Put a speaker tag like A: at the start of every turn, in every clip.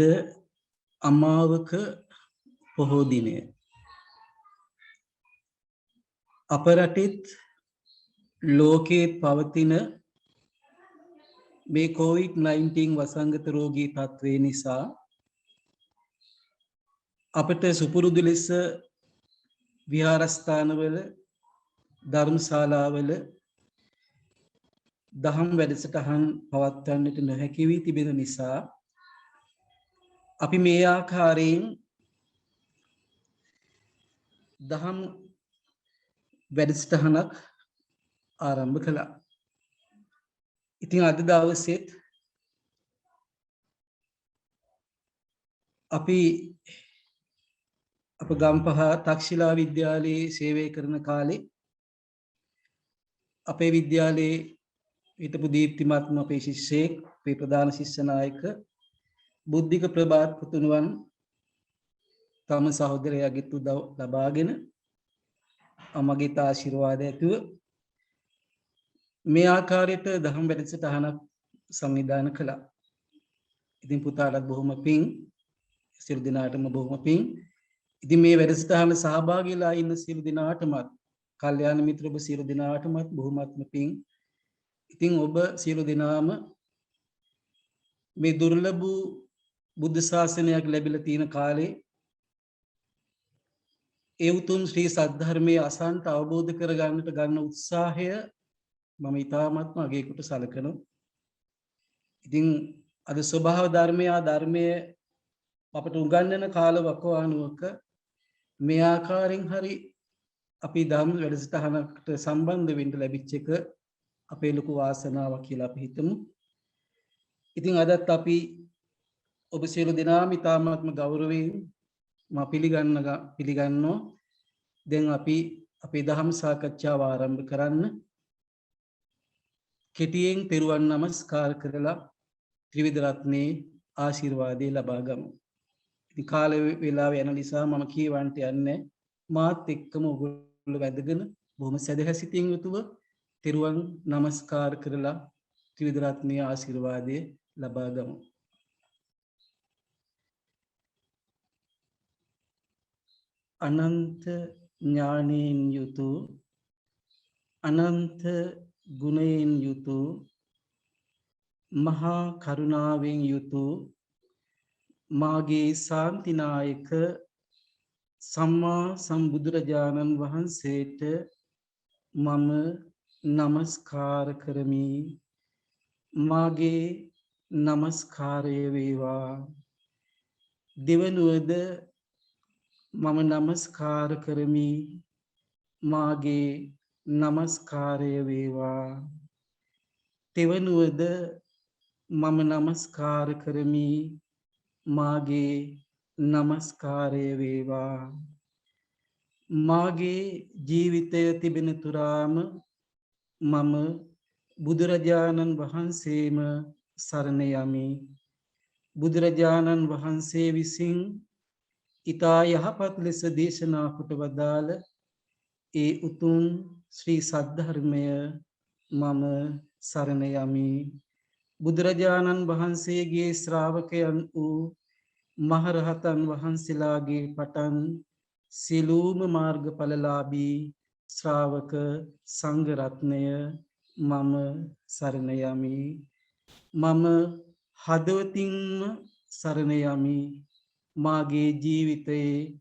A: අද අමාවක පොහෝ දිනය. අප රටෙත් ලෝකයේත් පවතින මේ COVID-19 වසංගත රෝගී තත්ත්වය නිසා අපට සුපුරුදු ලෙස විහාරස්ථානවල ධර්මශාලාවල දහම් වැඩසටහන් පවත්වන්නට නොහැකි වී තිබෙන නිසා අපි මේ ආකාරයෙන් දහම් වැඩසටහනක් ආරම්භ කළා. ඉතින් අද දවසේත් අපි අප ගම්පහ තක්ෂිලා විද්‍යාලයේ සේවය කරන කාලේ අපේ විද්‍යාලයේ හිටපු දීප්තිමත්ම අපේ ශිෂ්‍යයෙක් අපේ ප්‍රධාන ශිෂ්‍ය නායක බුද්ධික ප්‍රභාත් පුතුණුවන් තම සහෝදරයාගෙත් උදව් ලබාගෙන අමගේත් ආශිර්වාද ඇතුව මේ ආකාරයට දහම් වැඩසටහනක් සංවිධානය කළා. ඉතින් පුතාලත් බොහොම පිං, සියලු දෙනාටම බොහොම පිං. ඉතින් මේ වැඩසටහන සහභාගීලා ඉන්න සියලු දෙනාටමත්, කල්යාණ මිත්‍ර ඔබ සියලු දෙනාටමත් බොහොමත්ම පිං. ඉතින් ඔබ සියලු දෙනාම මේ දුර්ලභ බුද්ධ ශාසනයක් ලැබිලා තියෙන කාලේ ඒ උතුම් ශ්‍රී සද්ධර්මයේ අසන්ට අවබෝධ කරගන්නට ගන්න උත්සාහය මම ඉතාමත්ම අගය කොට සලකනවා. ඉතින් අද ස්වභාව ධර්මයේ අපට උගන්වන කාල වකවානුවක මේ ආකාරයෙන් හරි අපි ධර්ම වැඩසටහනකට සම්බන්ධ වෙන්න ලැබිච්ච එක අපේ ලොකු වාසනාවක් කියලා අපි හිතමු. ඉතින් අදත් අපි ඔබ සියලු දෙනාම ඉතාමත්ම ගෞරවයෙන් මා පිළිගන්නවා. දැන් අපි අපේ දහම් සාකච්ඡාව ආරම්භ කරන්න. කෙටියෙන් පෙරවන් නමස්කාර කරලා ත්‍රිවිධ රත්නයේ ආශිර්වාදය ලබා ගමු. ඉතින් කාල වේලාව යන නිසා මම කියවන්ට යන්නේ මාත් එක්කම ඔයගොල්ලෝ වැදගෙන බොහොම සදහැසිතින් යුතුව පෙරවන් නමස්කාර කරලා ත්‍රිවිධ රත්නයේ ආශිර්වාදය ලබා ගමු. අනන්ත ඥානයෙන් යුතු අනන්ත ගුණයෙන් යුතු මහා කරුණාවෙන් යුතු මාගේ ශාන්තිනායක සම්මා සම්බුදුරජාණන් වහන්සේට මම නමස්කාර කරමි. මාගේ නමස්කාරය වේවා. දෙවනුවද මම නමස්කාර කරමි. මාගේ නමස්කාරය වේවා. තෙවනුවද මම නමස්කාර කරමි. මාගේ නමස්කාරය වේවා. මාගේ ජීවිතය තිබෙන තුරාම මම බුදුරජාණන් වහන්සේම සරණ යමි. බුදුරජාණන් වහන්සේ විසින් ඊතා යහපත් ලෙස දේශනා කොට වදාළ ඒ උතුම් ශ්‍රී සද්ධර්මය මම සරණ යමි. බුදුරජාණන් වහන්සේගේ ශ්‍රාවකයන් වූ මහරහතන් වහන්සේලාගේ පටන් සියලුම මාර්ගඵලලාභී ශ්‍රාවක සංඝ රත්නය මම සරණ යමි. මම හදවතින්ම සරණ යමි. මාගේ ජීවිතයේ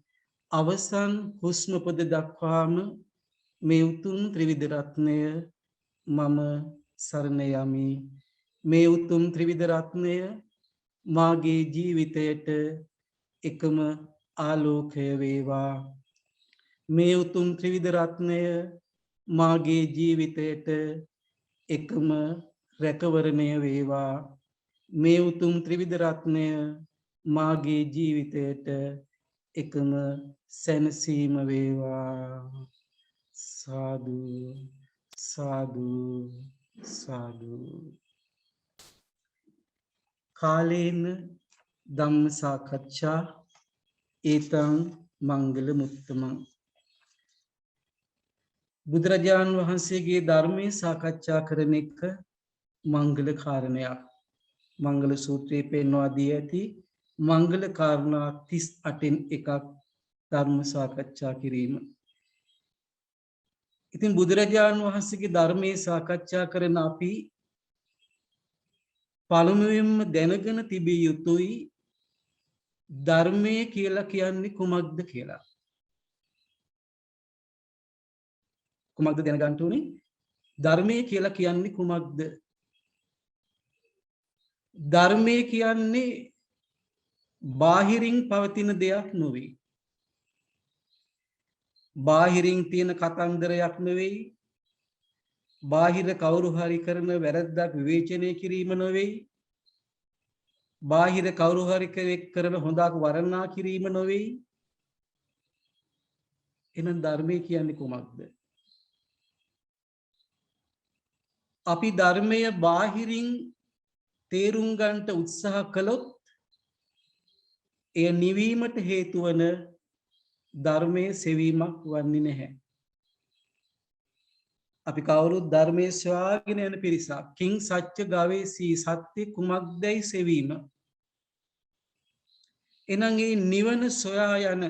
A: අවසන් හුස්ම පොද දක්වාම මේ උතුම් ත්‍රිවිධ රත්නය මම සරණ යමි. මේ උතුම් ත්‍රිවිධ රත්නය මාගේ ජීවිතයට එකම ආලෝකය වේවා. මේ උතුම් ත්‍රිවිධ රත්නය මාගේ ජීවිතයට එකම රැකවරණය වේවා. මේ උතුම් ත්‍රිවිධ රත්නය මාගේ ජීවිතයට එකම සැනසීම වේවා. සාදු සාදු සාදු. කාලේන ධම්ම සාකච්ඡා ඒතං මංගල මුත්තමං. බුදුරජාණන් වහන්සේගේ ධර්මයේ සාකච්ඡා කරන එක මංගල කාරණයක්. මංගල සූත්‍රයේ පෙන්වා දී ඇති මංගල කාරණා 38න් එකක් ධර්ම සාකච්ඡා කිරීම. ඉතින් බුදුරජාණන් වහන්සේගේ ධර්මයේ සාකච්ඡා කරන අපි පළමුවෙන්ම දැනගෙන තිබිය යුතුයි ධර්මය කියලා කියන්නේ කුමක්ද කියලා. කුමක්ද දැනගන්න ඕනේ? ධර්මය කියලා කියන්නේ කුමක්ද? ධර්මය කියන්නේ බාහිරින් පවතින දෙයක් නොවේ. බාහිරින් තියෙන කතන්දරයක් නෙවෙයි. බාහිර කවුරු හරි කරන වැරද්දක් විවේචනය කිරීම නෙවෙයි. බාහිර කවුරු හරි කරන හොඳක් වර්ණනා කිරීම නෙවෙයි. එහෙනම් ධර්මය කියන්නේ කුමක්ද? අපි ධර්මය බාහිරින් තේරුම් ගන්නට උත්සාහ කළොත් එය නිවීමට හේතු වන ධර්මයේ සෙවීමක් වන්නේ නැහැ. අපි කවුරුත් ධර්මයේ සොයාගෙන යන පිරිසක්. කිං සත්‍ය ගවේසී සත්‍ය කුමක්දයි සෙවීම. එනම් ඒ නිවන සොයා යන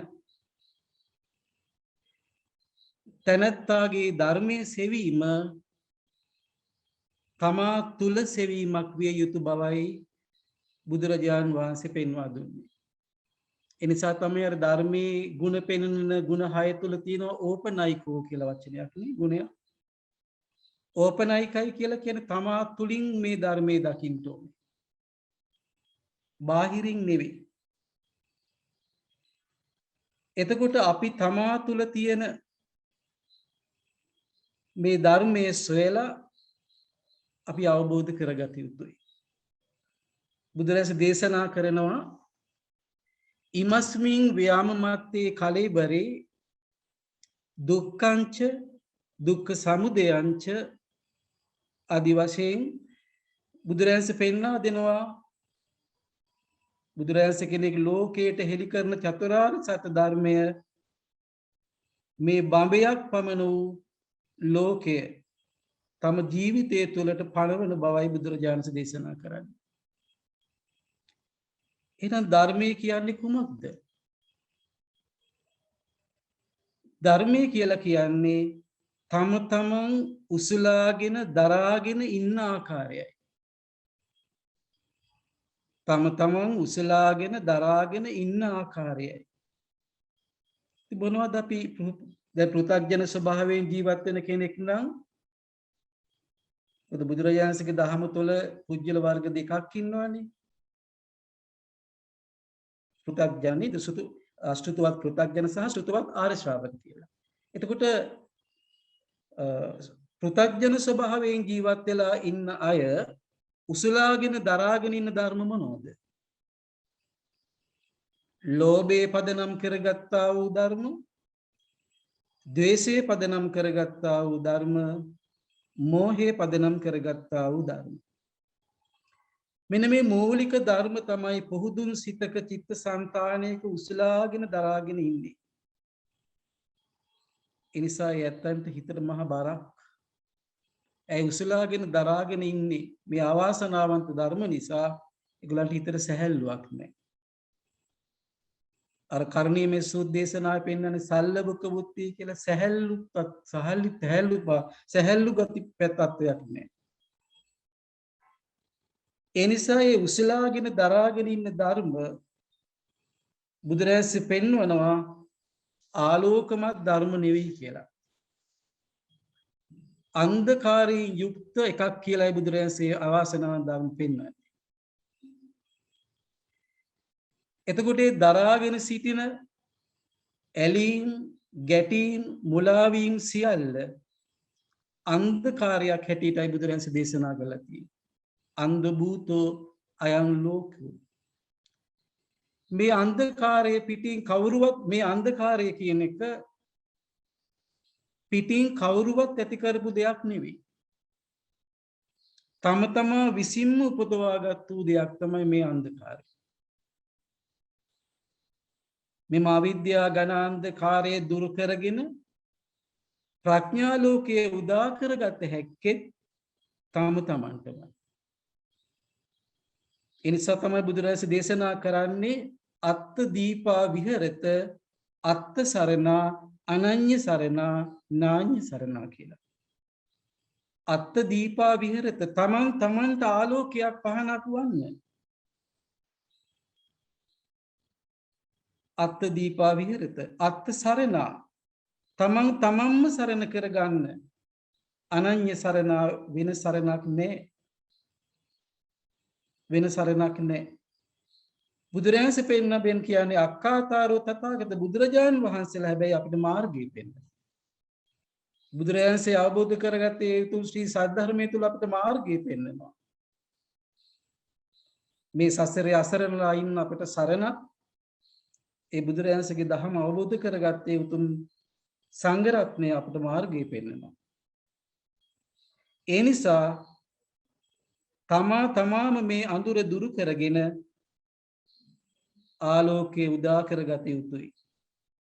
A: තැනැත්තාගේ ධර්මයේ සෙවීම තමා තුල සෙවීමක් විය යුතු බවයි බුදුරජාණන් වහන්සේ පෙන්වා දුන්නේ. එනිසා තමයි අර ධර්මයේ ගුණ පෙන්වන ගුණ 6 තුල තියෙන ඕපනයිකෝ කියලා වචනයක් නේ ගුණය. ඕපනයිකයි කියලා කියන්නේ තමා තුලින් මේ ධර්මයේ දකින්න ඕනේ. බාහිරින් නෙවෙයි. එතකොට අපි තමා තුල තියෙන මේ ධර්මයේ සොයලා අපි අවබෝධ කරගත යුතුයි. බුදුරජාණන් දේශනා කරනවා ඉමස්මින් ව්‍යාමමත්තේ කලෙබරේ දුක්ඛංච දුක්ඛ සමුදයංච ආදි වශයෙන් බුදුරජාණන් පෙන්වා දෙනවා. බුදුරජාණන් කෙනෙක් ලෝකයට හෙළි කරන චතුරාර්ය සත්‍ය ධර්මය මේ බඹයක් පමණ වූ ලෝකය තම ජීවිතය තුළට පණවන බවයි බුදුරජාණන් දේශනා කරන්නේ. එහෙනම් ධර්මය කියන්නේ කුමක්ද? ධර්මය කියලා කියන්නේ තම තමන් උසලාගෙන දරාගෙන ඉන්න ආකාරයයි. තම තමන් උසලාගෙන දරාගෙන ඉන්න ආකාරයයි. තිබුණාද අපි දැන් පෘථග්ජන ස්වභාවයෙන් ජීවත් වෙන කෙනෙක් නම් බුදුරජාණන්සේගේ දහම තුළ පුජ්‍යල වර්ග දෙකක් ඉන්නවනේ. පෘථග්ජන අශෘතවත් පෘථග්ජන සහ ශෘතවත් ආර්ය ශ්‍රාවක කියලා. එතකොට පෘථග්ජන ස්වභාවයෙන් ජීවත් වෙලා ඉන්න අය උසලාගෙන දරාගෙන ඉන්න ධර්ම මොනවද? ලෝභයේ පදනම් කරගත්තා වූ ධර්ම, ද්වේෂයේ පදනම් කරගත්තා වූ ධර්ම, මෝහයේ පදනම් කරගත්තා වූ ධර්ම. මෙන්න මේ මූලික ධර්ම තමයි පොහුදුන් සිතක චිත්ත සංතානයක උසලාගෙන දරාගෙන ඉන්නේ. ඒ නිසා යැත්තන්ට හිතට මහ බරක්. ඒ උසලාගෙන දරාගෙන ඉන්නේ මේ අවාසනාවන්ත ධර්ම නිසා ඒගොල්ලන්ට හිතට සැහැල්ලුවක් නැහැ. අර කර්ණීයමේ සූද්දේශනාවේ පෙන්වන්නේ සල්ලබක බුද්ධි කියලා සැහැල්ලු ගති තත්වයක් නැහැ. ඒ නිසා මේ උසලාගෙන දරාගෙන ඉන්න ධර්ම බුදුරජාණන් පෙන්වනවා ආලෝකමත් ධර්ම නෙවෙයි කියලා. අන්ධකාරයෙන් යුක්ත එකක් කියලායි බුදුරජාණන්සේ අවාසනාවන්ත ධර්ම පෙන්වන්නේ. එතකොට ඒ දරාගෙන සිටින ඇලීම්, ගැටීම්, මුලාවීම් සියල්ල අන්ධකාරයක් හැටියටයි බුදුරජාණන් දේශනා කළා තියෙන්නේ. අන්ධ භූතෝ අයං ලෝකෝ. මේ අන්ධකාරයේ පිටින් කවුරුවත් මේ අන්ධකාරය කියන එක පිටින් කවුරුවත් ඇති කරපු දෙයක් නෙවෙයි. තම තමා විසින්ම උපදවාගත් වූ දෙයක් තමයි මේ අන්ධකාරය. මේ අවිද්‍යා ඝන අන්ධකාරය දුරු කරගෙන ප්‍රඥා ලෝකයේ උදා කරගත හැක්කේ තම තමන්ටමයි. ඒ නිසා තමයි බුදුරජාණන් දේශනා කරන්නේ අත්ත දීපා විහෙරත අත්ත සරණා අනඤ්‍ය සරණා නාඤ්‍ය සරණා කියලා. අත්ත දීපා විහෙරත තමන්ට ආලෝකයක් පහනක් වන්න. අත්ත දීපා විහෙරත අත්ත සරණා තමන්ම සරණ කරගන්න. අනඤ්‍ය සරණා වෙන සරණක් නැහැ. වෙන සරණක් නැහැ. බුදුරජාණන් පෙන්න බෙන් කියන්නේ අක්කාතාරෝ තථාගත බුදුරජාණන් වහන්සේලා හැබැයි අපිට මාර්ගය පෙන්නනවා. බුදුරජාණන්සේ අවබෝධ කරගත්තේ ඒ උතුම් ශ්‍රී සද්ධර්මයේ තුල අපිට මාර්ගය පෙන්නනවා. මේ සසරේ අසරණලා ඉන්න අපිට සරණ ඒ බුදුරජාණන්සේගේ ධර්ම අවබෝධ කරගත්තේ උතුම් සංඝ රත්නය අපිට මාර්ගය පෙන්නනවා. ඒ නිසා තමාම මේ අඳුර දුරු කරගෙන ආලෝකයේ උදා කරගත යුතුයි.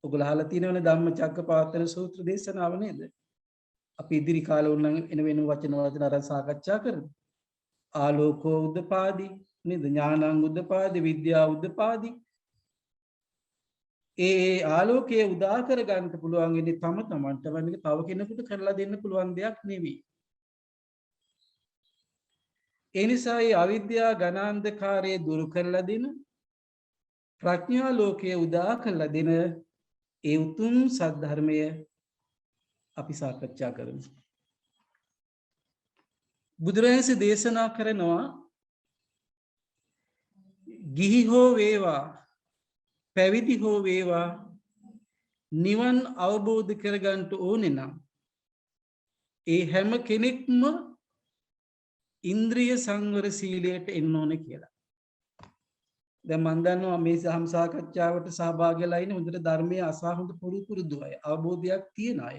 A: ඔයගොල්ලෝ අහලා තියෙනවනේ ධම්මචක්කපවත්තන සූත්‍ර දේශනාව නේද? අපි ඉදිරි කාලේ උන්නම් වෙන වචන අර සාකච්ඡා කරමු. ආලෝකෝ උද්දපාදි නේද? ඥානං උද්දපාදි විද්‍යා උද්දපාදි. ඒ ආලෝකයේ උදා කර ගන්නට පුළුවන් ඉන්නේ තමන්ට වගේ තව කෙනෙකුට කරලා දෙන්න පුළුවන් දෙයක් නෙවෙයි. ඒ නිසා මේ අවිද්‍යා ඝනාන්ධකාරයේ දුරු කරලා දෙන ප්‍රඥා ලෝකයේ උදා කරලා දෙන ඒ උතුම් සද්ධර්මය අපි සාකච්ඡා කරමු. බුදුරජාණන් දේශනා කරනවා ගිහි හෝ වේවා පැවිදි හෝ වේවා නිවන් අවබෝධ කරගන්න ඕනේ නම් ඒ හැම කෙනෙක්ම ඉන්ද්‍රිය සංවර සීලයට එන්න ඕනේ කියලා. දැන් මම දන්නවා මේ සහම් සාකච්ඡාවට සහභාගී වෙලා ඉන්නේ හොඳට ධර්මයේ අසා හොඳ පුරුදු අය, අවබෝධයක් තියෙන අය.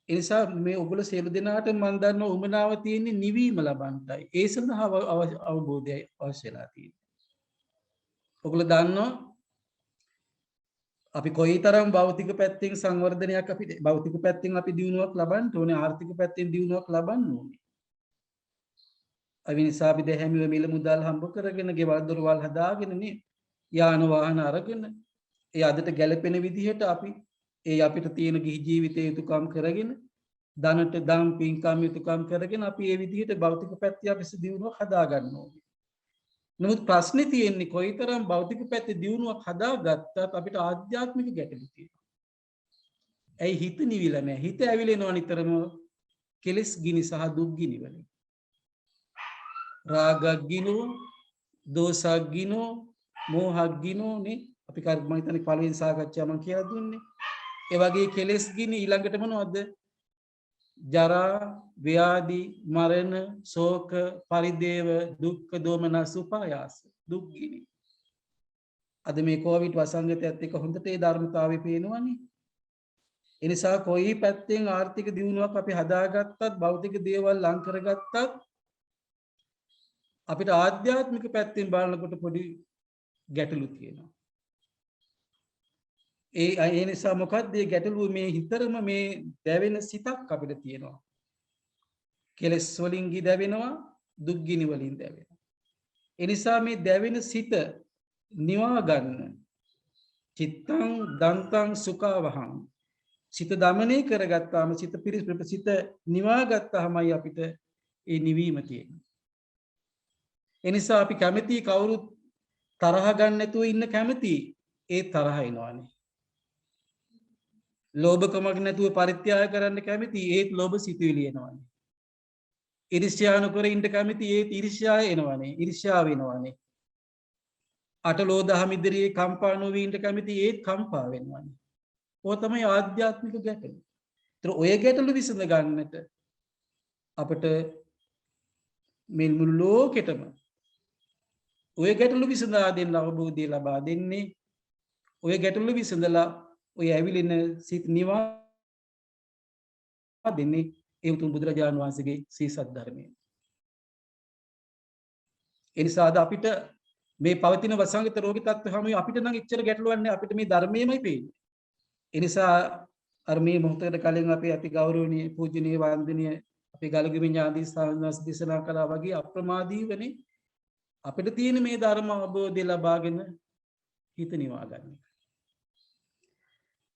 A: ඒ නිසා මේ ඔයගොල්ලෝ සියලු දෙනාට මම දන්නවා උමනාව තියෙන්නේ නිවීම ලබන්නයි. ඒ සඳහා අවබෝධය අවශ්‍යලා තියෙනවා. ඔයගොල්ලෝ දන්නවා අපි කොයිතරම් භෞතික පැත්තෙන් සංවර්ධනයක් අපි භෞතික පැත්තෙන් අපි දියුණුවක් ලබන්න ඕනේ, ආර්ථික පැත්තෙන් දියුණුවක් ලබන්න ඕනේ. අවිනිසා අපි දැහැමිව මිල මුදල් හම්බ කරගෙන ගෙවල් දොරවල් හදාගෙන නේ යාන වාහන අරගෙන ඒ අදට ගැලපෙන විදිහට අපි ඒ අපිට තියෙන ගිහි ජීවිතයේ යුතුයකම් කරගෙන ධනට දම් පින්කම් යුතුයකම් කරගෙන අපි ඒ විදිහට භෞතික පැත්තේ අපි දියුණුවක් හදා ගන්න ඕනේ. නමුත් ප්‍රශ්නේ තියෙන්නේ කොයිතරම් භෞතික පැත්තේ දියුණුවක් හදාගත්තත් අපිට ආධ්‍යාත්මික ගැටලු තියෙනවා. ඇයි හිත නිවිලා නැහැ? හිත ඇවිලෙනවා නිතරම කෙලෙස් ගිනි සහ දුක් ගිනි වලින්. රාගක් ගිනෝ, දෝසක් ගිනෝ, මෝහක් ගිනෝ නේ අපි මම හිතන්නේ පළවෙනි සාකච්ඡාව මම කියලා දුන්නේ. ඒ වගේ කෙලෙස් ගිනි ඊළඟට මොනවද? ජරා, ව්‍යාධි, මරණ, ශෝක, පරිදේව, දුක්ඛ, දෝමනස්, උපායාස, දුක් ගිනි. අද මේ කොවිඩ් වසංගතයත් එක්ක හොඳට ඒ ධර්මතාවය පේනවනේ. ඒ නිසා කොයි පැත්තෙන් ආර්ථික දියුණුවක් අපි හදාගත්තත්, භෞතික දේවල් ලං කරගත්තත් අපිට ආධ්‍යාත්මික පැත්තෙන් බලනකොට පොඩි ගැටලු තියෙනවා. ඒ නිසා මොකක්ද මේ ගැටලුව? මේ හිතරම මේ දැවෙන සිතක් අපිට තියෙනවා. කෙලස් වලින් දැවෙනවා, දුක් ගිනි වලින් දැවෙනවා. ඒ නිසා මේ දැවෙන සිත නිවා ගන්න චිත්තං දන්තං සුඛවහං සිත දමනය කරගත්තාම සිත සිත නිවා ගත්තාමයි අපිට ඒ නිවීම තියෙන්නේ. ඒ නිසා අපි කැමති කවුරුත් තරහ ගන්න නැතුව ඉන්න කැමති ඒ තරහ එනවනේ. ලෝභකමක් නැතුව පරිත්‍යාග කරන්න කැමති ඒත් ලෝභ සිතුවිලි එනවනේ. ඊර්ෂ්‍යා නොකර ඉන්න කැමති ඒත් ඊර්ෂ්‍යාව එනවනේ. ඊර්ෂ්‍යාව එනවනේ. අටලෝ දහම ඉදිරියේ කම්පා නොවී ඉන්න කැමති ඒත් කම්පා වෙනවනේ. ඕක තමයි ආධ්‍යාත්මික ගැටලු. ඒතර ඔය ගැටලු විසඳ ගන්නට අපිට මේ මුළු ලෝකෙටම ඔය ගැටලු විසඳා දෙන්න අවබෝධය ලබා දෙන්නේ ඔය ගැටලු විසඳලා ඔය ඇවිලෙන සිත් නිවා දෙන්නේ ඒ උතුම් බුදුරජාණන් වහන්සේගේ සී සද්ධර්මය. ඒ නිසා අද අපිට මේ පවතින වසංගත රෝගී තත්ත්ව හැම අපිට නම් එච්චර ගැටලුවක් නැහැ. අපිට මේ ධර්මයමයි පේන්නේ. ඒ නිසා අර මේ මොහොතකට කලින් අපි ගෞරවනීය පූජනීය වන්දනීය අපි ගලගිරි ඥානදී සාමණේර දේශනා කළා වගේ අප්‍රමාදීවනේ අපිට තියෙන මේ ධර්ම අවබෝධය ලබාගෙන හිත නිවා ගන්න.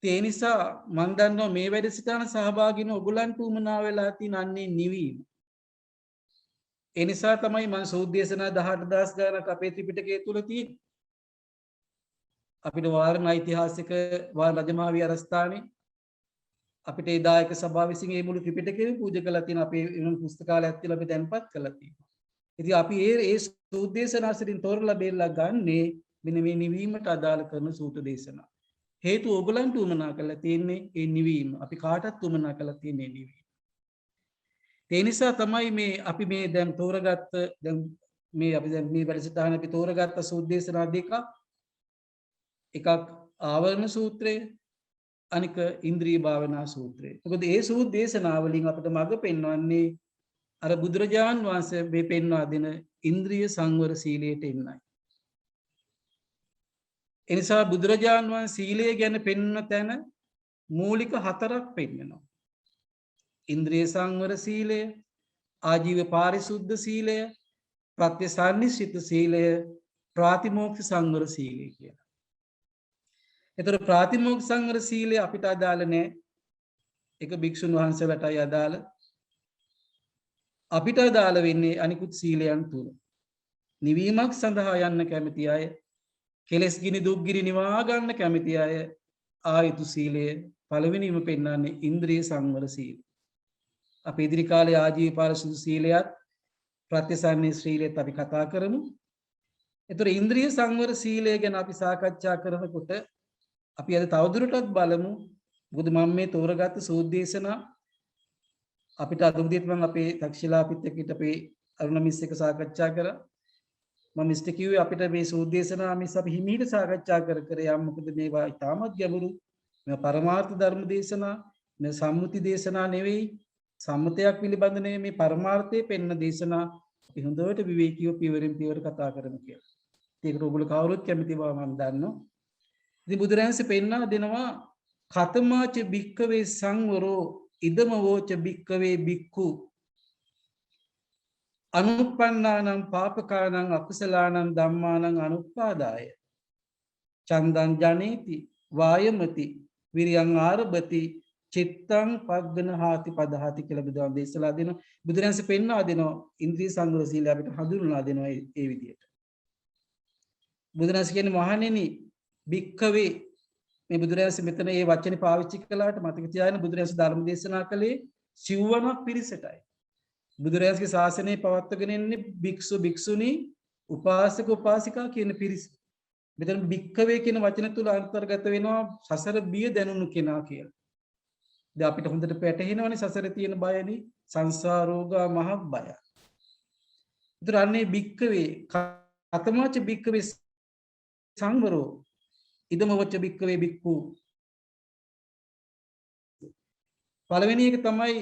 A: ඒ නිසා මම දන්නවා මේ වැඩසටහන සහභාගී වෙන ඔයගලන්ට උමනා වෙලා තියෙන අන්නේ නිවීම. ඒ නිසා තමයි මම සූද්දේශනා 18000 ගණක් අපේ ත්‍රිපිටකය තුල තියෙන්නේ. අපිට වාරණ ඓතිහාසික වාරණ රජමහා විහාරස්ථානයේ අපිට ඒ දායක සභාව විසින් මේ මුළු ත්‍රිපිටකයම පූජා කළා තියෙන අපේ වෙන පුස්තකාලයක් තියලා අපි දැන්පත් කළා තියෙනවා. ඉතින් අපි ඒ සූද්දේශනා අතරින් තෝරලා බේරලා ගන්නේ මෙන්න මේ නිවීමට අදාළ කරන සූත්‍ර දේශනා. හේතුව ඔයගලන්ට උමනා කරලා තියෙන්නේ ඒ නිවීම. අපි කාටත් උමනා කරලා තියෙන්නේ නිවීම. ඒ නිසා තමයි මේ අපි මේ දැන් තෝරගත්ත දැන් මේ අපි දැන් මේ වැඩසටහන අපි තෝරගත්ත සූද්දේශනා දෙක එකක් ආවරණ සූත්‍රය අනික ඉන්ද්‍රිය භාවනා සූත්‍රය. මොකද ඒ සූද්දේශනා වලින් අපිට මඟ පෙන්වන්නේ අර බුදුරජාන් වහන්සේ මේ පෙන්වා දෙන ඉන්ද්‍රිය සංවර සීලයට එන්නයි. එනිසා බුදුරජාන් වහන්සේ සීලය ගැන පෙන්වන තැන මූලික හතරක් පෙන්වනවා. ඉන්ද්‍රිය සංවර සීලය, ආජීව පාරිශුද්ධ සීලය, ප්‍රත්‍යසන්නිසිත සීලය, ප්‍රාතිමෝක්ෂ සංවර සීලය කියලා. එතකොට ප්‍රාතිමෝක්ෂ සංවර සීලය අපිට අදාළ නැහැ. ඒක භික්ෂුන් වහන්සේලාටයි අදාළ. අපිට අදාළ වෙන්නේ අනිකුත් සීලයන් තුන. නිවීමක් සඳහා යන්න කැමති අය, කෙලෙස් ගිනි දුක් ගිනි නිවා ගන්න කැමති අය ආයුතු සීලය පළවෙනිම පෙන්වන්නේ ඉන්ද්‍රිය සංවර සීලය. අපි ඉදිරි කාලේ ආජීව පාරිශුද්ධ සීලයත් ප්‍රත්‍යසන්නිස් සීලයත් අපි කතා කරමු. ඒතර ඉන්ද්‍රිය සංවර සීලය ගැන අපි සාකච්ඡා කරනකොට අපි අද තවදුරටත් බලමු. මොකද මම මේ තෝරගත්ත සූද්දේශනා අපිට අද උදේට මම අපේ තක්ෂිලාපිත් එක්ක අපේ අරුණ මිස් එක සාකච්ඡා කරා. මම මිස්ටර් කිව්වේ අපිට මේ සූද්දේශනා මිස් අපි හිමීට සාකච්ඡා කර යම් මොකද මේවා ඉතාමත් ගැඹුරු. මේ පරමාර්ථ ධර්ම දේශනා, මේ සම්මුති දේශනා නෙවෙයි. සම්මතයක් පිළිබඳ නෙවෙයි මේ පරමාර්ථයේ පෙන්න දේශනා. අපි හොඳට විවේකීව පියවරෙන් පියවර කතා කරමු කියලා. ඒකට ඔයගොල්ලෝ කවුරුත් කැමති බව මම දන්නවා. ඉතින් බුදුරජාණන්සේ පෙන්වා දෙනවා කතමාච භික්කවේ සංවරෝ ඉදම වෝච භික්කවේ භික්ඛු අනුප්පන්නානං පාපකානං අකුසලානං ධම්මානං අනුප්පාදාය චන්දං ජනේති වායමති විරියං ආරභති චිත්තං පග්ගණහාති පදහාති කියලා බුදුන් දේශලා දෙනවා. බුදුරජාණන්සේ පෙන්වා දෙනවා ඉන්ද්‍රිය සංවර සීලය අපිට හඳුන්වලා දෙනවා ඒ විදිහට. බුදුරජාණන්සේ කියන්නේ මහණෙනි භික්ඛවේ මේ බුදුරජාණන්සේ මෙතන මේ වචනේ පාවිච්චි කළාට මතක තියාගන්න බුදුරජාණන්සේ ධර්ම දේශනා කළේ සිව්වනක් පිරිසටයි. බුදුරජාණන්ගේ ශාසනය පවත්වාගෙන ඉන්නේ භික්ෂු භික්ෂුණී උපාසක උපාසිකා කියන පිරිස. මෙතන භික්ඛවේ කියන වචන තුල අන්තර්ගත වෙනවා සසර බිය දැනුණු කෙනා කියලා. දැන් අපිට හොඳට පැටහෙනවනේ සසරේ තියෙන බයනේ සංසාරෝගා මහ බය. ඒතර අන්නේ භික්ඛවේ කතමාච භික්ඛවේ සංවරෝ ඉදම වච්ච භික්ඛවේ භික්ඛු. පළවෙනි එක තමයි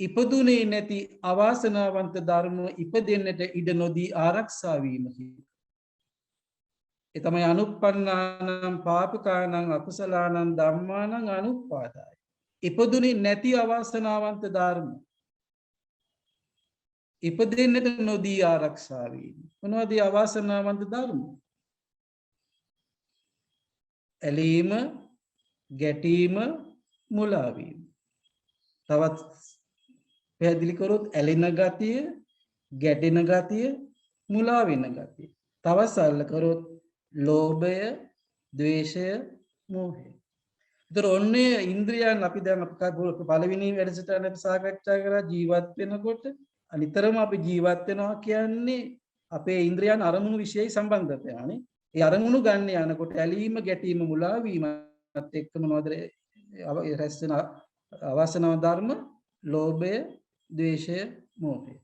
A: ඉපදුනේ නැති අවාසනාවන්ත ධර්ම ඉපදෙන්නට ඉඩ නොදී ආරක්ෂා වීම කියන්නේ. ඒ තමයි අනුප්පන්නානං පාපකානං අකුසලානං ධම්මානං අනුප්පාදාය. ඉපදුනේ නැති අවාසනාවන්ත ධර්ම ඉපදෙන්නට නොදී ආරක්ෂා වීම. මොනවද අවාසනාවන්ත ධර්ම? ඇලීම, ගැටීම, මුලා වීම. තවත් පැහැදිලි කරොත් ඇලෙන ගතිය, ගැටෙන ගතිය, මුලා වෙන ගතිය. තවත් සරල කරොත් ලෝභය, ද්වේෂය, මෝහය. ඒතර ඔන්නේ ඉන්ද්‍රියන් අපි දැන් අපි පළවෙනි වැඩසටහන අපි සාකච්ඡා කරා ජීවත් වෙනකොට අනිතරම අපි ජීවත් වෙනවා කියන්නේ අපේ ඉන්ද්‍රියන් අරමුණු විශේෂයි සම්බන්ධතාවනේ. ඒ අරමුණු ගන්න යනකොට ඇලීම, ගැටීම, මුලා වීමත් එක්ක මොනවද රැස් වෙන අවාසනාව ධර්ම? ලෝභය, ද්වේෂය, මෝහය.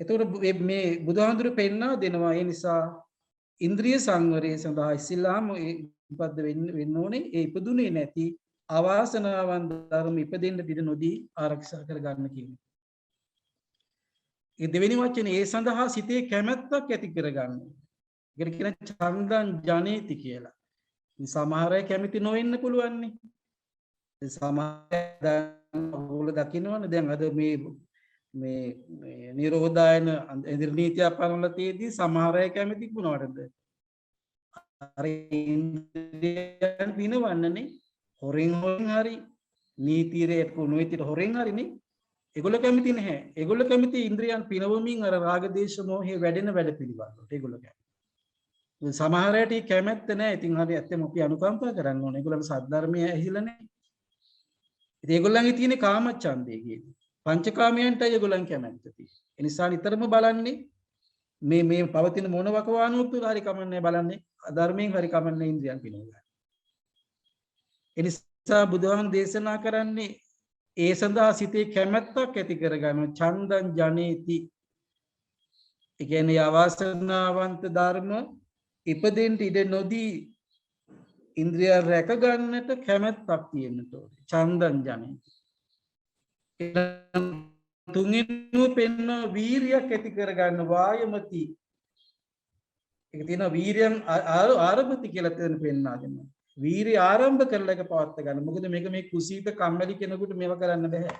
A: එතකොට මේ බුදුහාමුදුරු පෙන්වා දෙනවා ඒ නිසා ඉන්ද්‍රිය සංවරය සඳහා ඉස්ලාම ඉපද වෙන්න ඕනේ ඒ ඉපදුනේ නැති අවාසනාවන්ත ධර්ම ඉපදෙන්න ඉඩ නොදී ආරක්ෂා කර ගන්න කියන්නේ. ඒ දෙවෙනි වචනේ ඒ සඳහා සිතේ කැමැත්තක් ඇති කර ගන්න. ඒකට කියන චන්දං ජනේති කියලා. සමහර අය කැමති නොවෙන්න පුළුවන් නේ. සමහර ඔයගොල්ලෝ දකින්නවනේ දැන් අද මේ මේ නිරෝධායන ඉදිරිනීතිය පනවලා තියෙද්දී සමහර අය කැමති මොනවටද? අර ඉන්ද්‍රියයන් පිනවන්නනේ හොරෙන් හරි නීතියට කුණුවිතට හොරෙන් හරිනේ. ඒගොල්ලෝ කැමති නැහැ. ඒගොල්ලෝ කැමති ඉන්ද්‍රියන් පිනවමින් අර රාග දේශ මොහේ වැඩෙන වැඩ පිළිවෙලට. ඒගොල්ලෝ කැමති. සමහර අයට කැමැත්ත නැහැ. ඉතින් හරි ඇත්තම අපි අනුකම්පා කරන්න ඕනේ. ඒගොල්ලන්ට සද්ධර්මය ඇහිලා නැහැ. ඉතින් ඒගොල්ලන්ගේ තියෙන කාමච්ඡන්දය කියන්නේ. පංචකාමයන්ට ඒගොල්ලන් කැමැත්ත තියෙන්නේ. ඒ නිසා නිතරම බලන්නේ මේ පවතින මොන වකවානුවක් තුල හරි කමන්නේ බලන්නේ අධර්මයෙන් හරි කමන්නේ ඉන්ද්‍රියන් පිනවලා. ඒ නිසා බුදුහාම දේශනා කරන්නේ ඒ සඳහා සිතේ කැමැත්තක් ඇති කරගන්න චන්දං ජනේති. ඒ කියන්නේ අවාසනාවන්ත ධර්ම ඉපදෙන්න ඉඩ නොදී ඉන්ද්‍රිය රැක ගන්නට කැමැත්තක් තියෙන්න ඕනේ. චන්දං ජනේති. තුන්වෙනි පෙන්න වීරියක් ඇති කරගන්න වායමති. ඒක තියෙනවා වීරියන් ආරම්භති කියලා තේන පෙන්නා දෙනවා. වීරිය ආරම්භ කරලා එක පවත් ගන්න. මොකද මේක මේ කුසීත කම්මැලි කෙනෙකුට මේව කරන්න බෑ.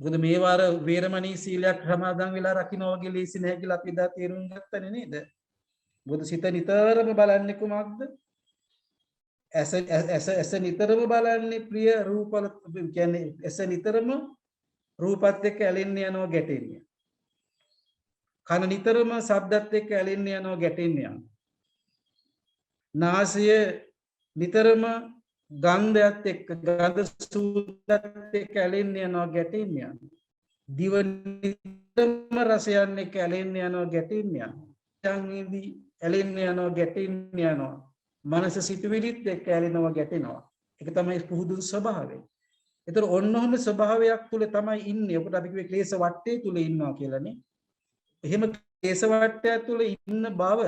A: මොකද මේ වාර වේරමණී සීලයක් සමාදන් වෙලා රකින්න වගේ ලීසි නැහැ කියලා අපි දා තේරුම් ගත්තනේ නේද? මොකද සිත නිතරම බලන්නේ කුමක්ද? ඇස නිතරම බලන්නේ ප්‍රිය රූපවල කියන්නේ ඇස නිතරම රූපත් එක්ක ඇලෙන්න යනවා ගැටෙන්නේ. කන නිතරම ශබ්දත් එක්ක ඇලෙන්න යනවා ගැටෙන්න යනවා. නාසය නිතරම ගන්ධයත් එක්ක ගඳ සුවඳත් එක්ක ඇලෙන්න යනවා ගැටෙන්න යනවා. දිව නිතරම රසයන් එක්ක ඇලෙන්න යනවා ගැටෙන්න යනවා. සංවේදී ඇලෙන්න යනවා ගැටෙන්න යනවා. මනස සිතුවිලිත් එක්ක ඇලෙනවා ගැටෙනවා. ඒක තමයි පුහුදුන් ස්වභාවය. ඒතර ඔන්නෝම ස්වභාවයක් තුල තමයි ඉන්නේ. ඔකට අපි කිව්වේ ක්ලේශ වට්ටේ තුල ඉන්නවා කියලානේ. එහෙම ක්ලේශ වට්ටය තුල ඉන්න බව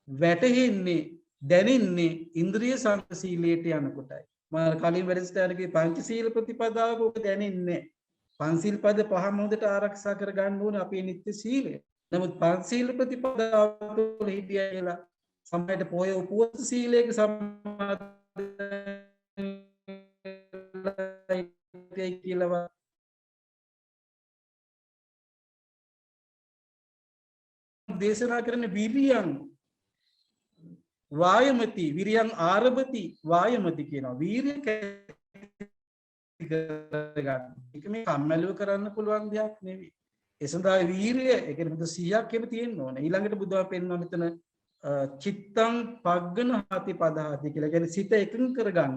A: වැටහෙන්නේ දැනෙන්නේ ඉන්ද්‍රිය සංසීලයට යනකොටයි. මම කලින් වැඩසටහනකේ පංචශීල ප්‍රතිපදාවක ඔබ දැනෙන්නේ. පංචශීල පද පහම හොඳට ආරක්ෂා කර ගන්න ඕනේ අපේ නිත්‍ය සීලය. නමුත් පංචශීල ප්‍රතිපදාව තුළ හිටියා කියලා සමහරට පොය උපවාස සීලයක සමාදයි කියලා දේශනා කරන විරියන් වායමති විරියන් ආරභති වායමති කියනවා. වීරිය කරගන්න. ඒක මේ කම්මැලිව කරන්න පුළුවන් දෙයක් නෙවෙයි. ඒ සඳහා වීරිය ඒ කියන්නේ බුදු 100ක් එහෙම තියෙන්න ඕනේ. ඊළඟට බුදුහාම පෙන්වන මෙතන චිත්තං පග්ගන හති පදහති කියලා කියන්නේ සිත එකඟ කරගන්න.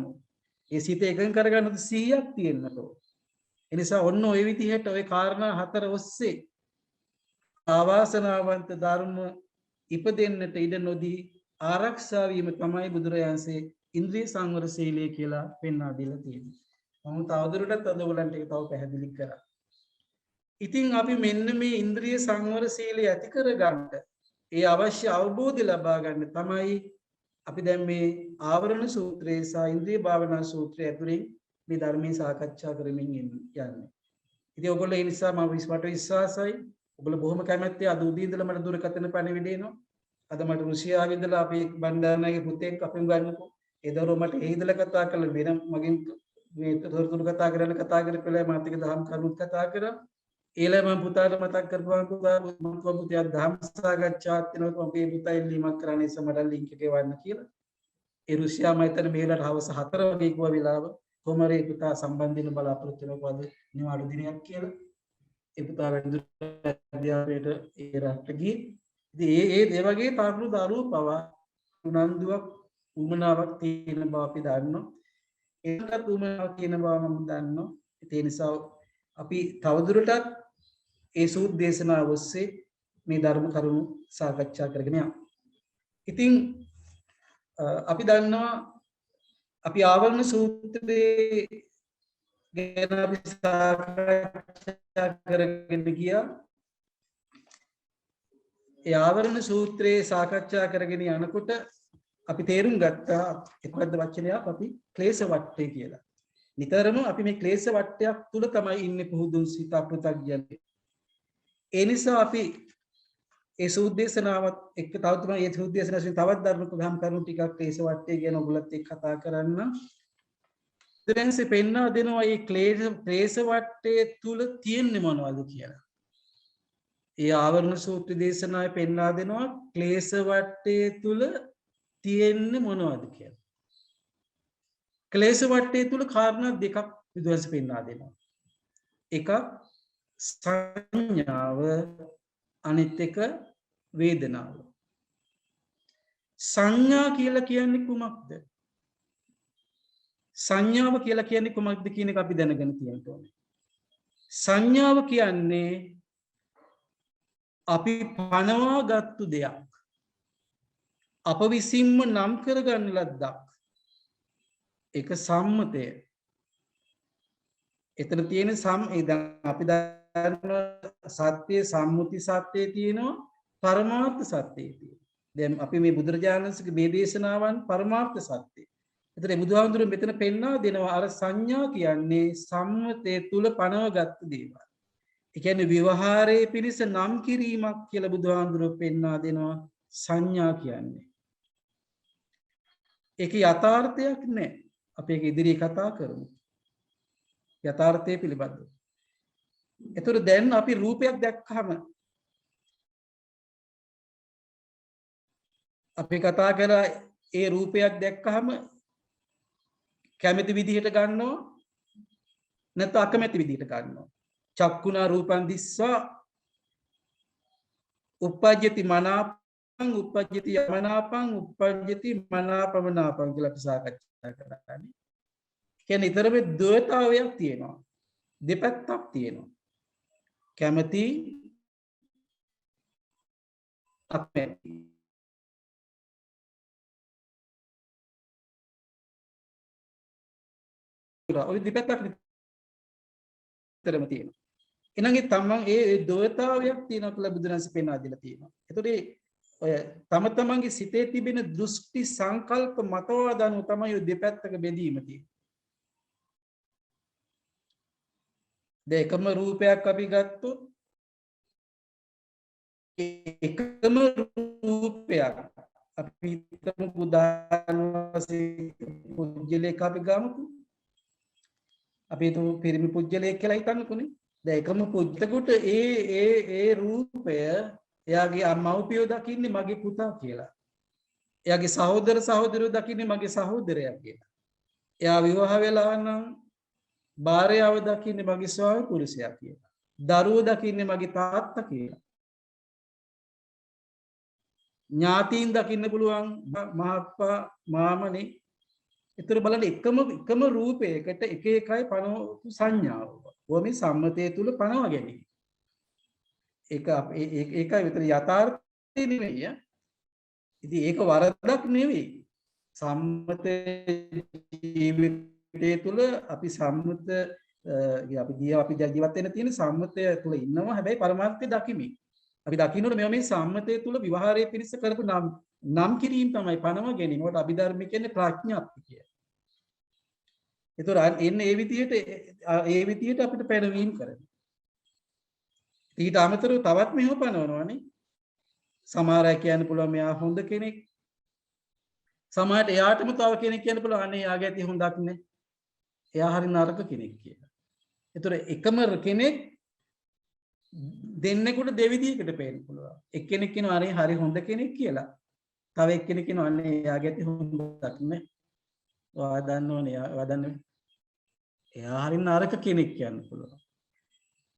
A: ඒ සිත එකඟ කරගන්න 100ක් තියෙන්නට ඕනේ. ඒ නිසා ඔන්න ඔය විදිහට ඔය කාරණා හතර ඔස්සේ ආවාසනාවන්ත ධර්ම ඉපදෙන්නට ඉඩ නොදී ආරක්ෂා වීම තමයි බුදුරජාන්සේ ඉන්ද්‍රිය සංවර සීලය කියලා පෙන්වා දීලා තියෙන්නේ. මම තවදුරටත් අද ඔයගලන්ට ඒක තව පැහැදිලි කරා. ඉතින් අපි මෙන්න මේ ඉන්ද්‍රිය සංවර සීලය ඇති කරගන්න ඒ අවශ්‍ය අවබෝධය ලබා ගන්න තමයි අපි දැන් මේ ආවරණ සූත්‍රයේ සහ ඉන්ද්‍රිය භාවනා සූත්‍රය ඇතුළේ මේ ධර්මයේ සාකච්ඡා කරමින් යන්නේ. ඉතින් ඔයගොල්ලෝ ඒ නිසා මට විශ්වාසයි ඔයගොල්ලෝ බොහොම කැමැත්තෙන් අද උදේ ඉඳලා මට දුරකථන පණිවිඩ එනවා. අද මට රුසියාවේ ඉඳලා අපි බණ්ඩාරනායකගේ පුතෙක් අපෙන් ගන්නකෝ. ඒ දවරෝ මට ඒ ඉඳලා කතා කරලා වෙන මගෙන් මේ තොරතුරු කතා කරලා මාත් එක්ක දහම් කරුණු කතා කරා. ඒලා මම පුතාට මතක් කරපුවා මම පුතා දහම් සාකච්ඡාත් වෙනවා අපේ පුතා ඉල්ලීමක් කරන්නේ සමහර ලින්ක් එක එවන්න කියලා. ඒ රුසියා මයිතන මෙහෙලට හවස 4 වගේ කිව්ව වෙලාව කොහමද ඒ පුතා සම්බන්ධ වෙන බලාපොරොත්තු වෙනවද නිවාඩු දිනයක් කියලා. ඒ පුතා වැඩිදුර අධ්‍යාපනයට ඒ රටට ගියේ. ඉතින් ඒ වගේ තරුණ දරුවෝ පවා උනන්දුවක් උමනාවක් තියෙන බව අපි දන්නවා. ඒකට උමනාවක් තියෙන බව මම දන්නවා. ඒ නිසා අපි තවදුරටත් ඒ සූත් දේශනාව ඔස්සේ මේ ධර්ම කරුණු සාකච්ඡා කරගෙන යමු. ඉතින් අපි දන්නවා අපි ආවරණ සූත්‍රයේ ගැන අපි සාකච්ඡා කරගෙන ගියා. ඒ ආවරණ සූත්‍රයේ සාකච්ඡා කරගෙන යනකොට අපි තේරුම් ගත්තා එකවද වචනයක් අපි ක්ලේශ වට්ටය කියලා. නිතරම අපි මේ ක්ලේශ වට්ටයක් තුල තමයි ඉන්නේ පුහුදුන් සිත අපෘතග්ජනයි. ඒ නිසා අපි ඒ සූද්දේශනාවත් එක්ක තව තමයි මේ සූද්දේශනාවෙන් තවත් ධර්ම ප්‍රධාන කරුණු ටිකක් ක්ලේශ වට්ටය ගැන ඔයගොල්ලත් එක්ක කතා කරන්න. බුදුරජාණන්සේ පෙන්වා දෙනවා මේ ක්ලේශ වටේ තුල තියෙන්නේ මොනවද කියලා. ඒ ආවරණ සූත්‍ර දේශනාවේ පෙන්වා දෙනවා ක්ලේශ වටේ තුල තියෙන්නේ මොනවද කියලා. ක්ලේශ වටේ තුල කාරණා දෙකක් බුදුරජාණන්සේ පෙන්වා දෙනවා. එකක් සංඥාව, අනිත් එක වේදනාව. සංඥා කියලා කියන්නේ කුමක්ද? සංඥාව කියලා කියන්නේ කුමක්ද කියන එක අපි දැනගෙන තියෙන්න ඕනේ. සංඥාව කියන්නේ අපි පනවා ගත්තු දෙයක්. අප විසින්ම නම් කරගන්න ලද්දක්. ඒක සම්මතය. එතන තියෙන අපි දන්න සත්‍ය සම්මුති සත්‍යය තියෙනවා, පරමාර්ථ සත්‍යය තියෙනවා. දැන් අපි මේ බුදුරජාණන්සේගේ මේ දේශනාවන් පරමාර්ථ සත්‍යය. එතන බුදුහාමුදුරුවෝ මෙතන පෙන්වා දෙනවා අර සංඥා කියන්නේ සම්මතයේ තුල පනවගත්තු දේවල්. ඒ කියන්නේ විවහාරයේ පිණිස නම් කිරීමක් කියලා බුදුහාමුදුරුවෝ පෙන්වා දෙනවා සංඥා කියන්නේ. ඒක යථාර්ථයක් නෑ. අපි ඒක ඉදිරියේ කතා කරමු. යථාර්ථය පිළිබඳව. එතකොට දැන් අපි රූපයක් දැක්කහම අපි කතා කරා ඒ රූපයක් දැක්කහම කැමැති විදිහට ගන්නවා නැත්නම් අකමැති විදිහට ගන්නවා. චක්කුණා රූපං දිස්වා uppajjati මනාපං uppajjati යමනාපං uppajjati මනාපමනාපං කියලා අපි සාකච්ඡා කරන්නේ. කියන්නේ ඊතරම ද්වේතාවයක් තියෙනවා. දෙපැත්තක් තියෙනවා. කැමැති අකමැති. ඔය දෙපැත්තක් විතරම තියෙනවා. එහෙනම් ඒ තමන් ඒ ද්වේතාවයක් තියෙනවා කියලා බුදුරජාණන්සේ පෙන්වා දීලා තියෙනවා. ඒතකොට ඔය තමන්ගේ සිතේ තිබෙන දෘෂ්ටි සංකල්ප මතවාද අනුව තමයි ඔය දෙපැත්තක බෙදීම තියෙන්නේ. දැන් එකම රූපයක් අපි ගත්තොත් එකම රූපයක් අපි හිතමු උදාහරණ වශයෙන් පුජ්‍යලේක අපි ගමුකෝ. අපි හිතමු පිරිමි පුජ්‍යලේක කියලා හිතන්නකෝනේ. දැන් එකම පුජ්‍යලෙකුට ඒ රූපය එයාගේ අම්මව්පියෝ දකින්නේ මගේ පුතා කියලා. එයාගේ සහෝදර සහෝදරියෝ දකින්නේ මගේ සහෝදරයා කියලා. එයා විවාහ වෙලා නම් භාර්යාව දකින්නේ මගේ ස්වාමි පුරුෂයා කියලා. දරුවෝ දකින්නේ මගේ තාත්තා කියලා. ඥාතීන් දකින්න පුළුවන් මහප්පා මාමනේ. ඒතර බලන්න එකම රූපයකට එක එකයි පනවපු සංඥාව. ඔය මේ සම්මතයේ තුල පනව ගැනීම. ඒකයි විතර යථාර්ථය නෙවෙයි. ඉතින් ඒක වරදක් නෙවෙයි. සම්මත ජීවිතය තුල අපි සම්මත අපි ජීවත් වෙන තියෙන සම්මතය තුල ඉන්නවා. හැබැයි පරමාර්ථය දකිමින්. අපි දකින්නොත් මේ සම්මතය තුල විවහාරයේ පිණිස කරපු නම් කිරීම තමයි පනව ගැනීම. ඒකට අභිධර්ම කියන්නේ ප්‍රඥාප්ති කිය. ඒතර එන්නේ ඒ විදිහට අපිට පැනවීම කරනවා. ඊට අමතරව තවත් මෙහෙම පනවනවානේ. සමහර අය කියන්න පුළුවන් මෙයා හොඳ කෙනෙක්. සමහරට එයාටම තව කෙනෙක් කියන්න පුළුවන් අනේ එයාගේ ඇති හොඳක් නේ. එයා හරි නරක කෙනෙක් කියලා. ඒතර එකම කෙනෙක් දෙන්නෙකුට දෙවිදිහකට පේන්න පුළුවන්. එක්කෙනෙක් කියනවා අනේ හරි හොඳ කෙනෙක් කියලා. තව එක්කෙනෙක් කියනවා අනේ එයාගේ ඇති හොඳක් නේ. ඔයා දන්නවනේ එයා හරි නරක කෙනෙක් කියන්න පුළුවන්.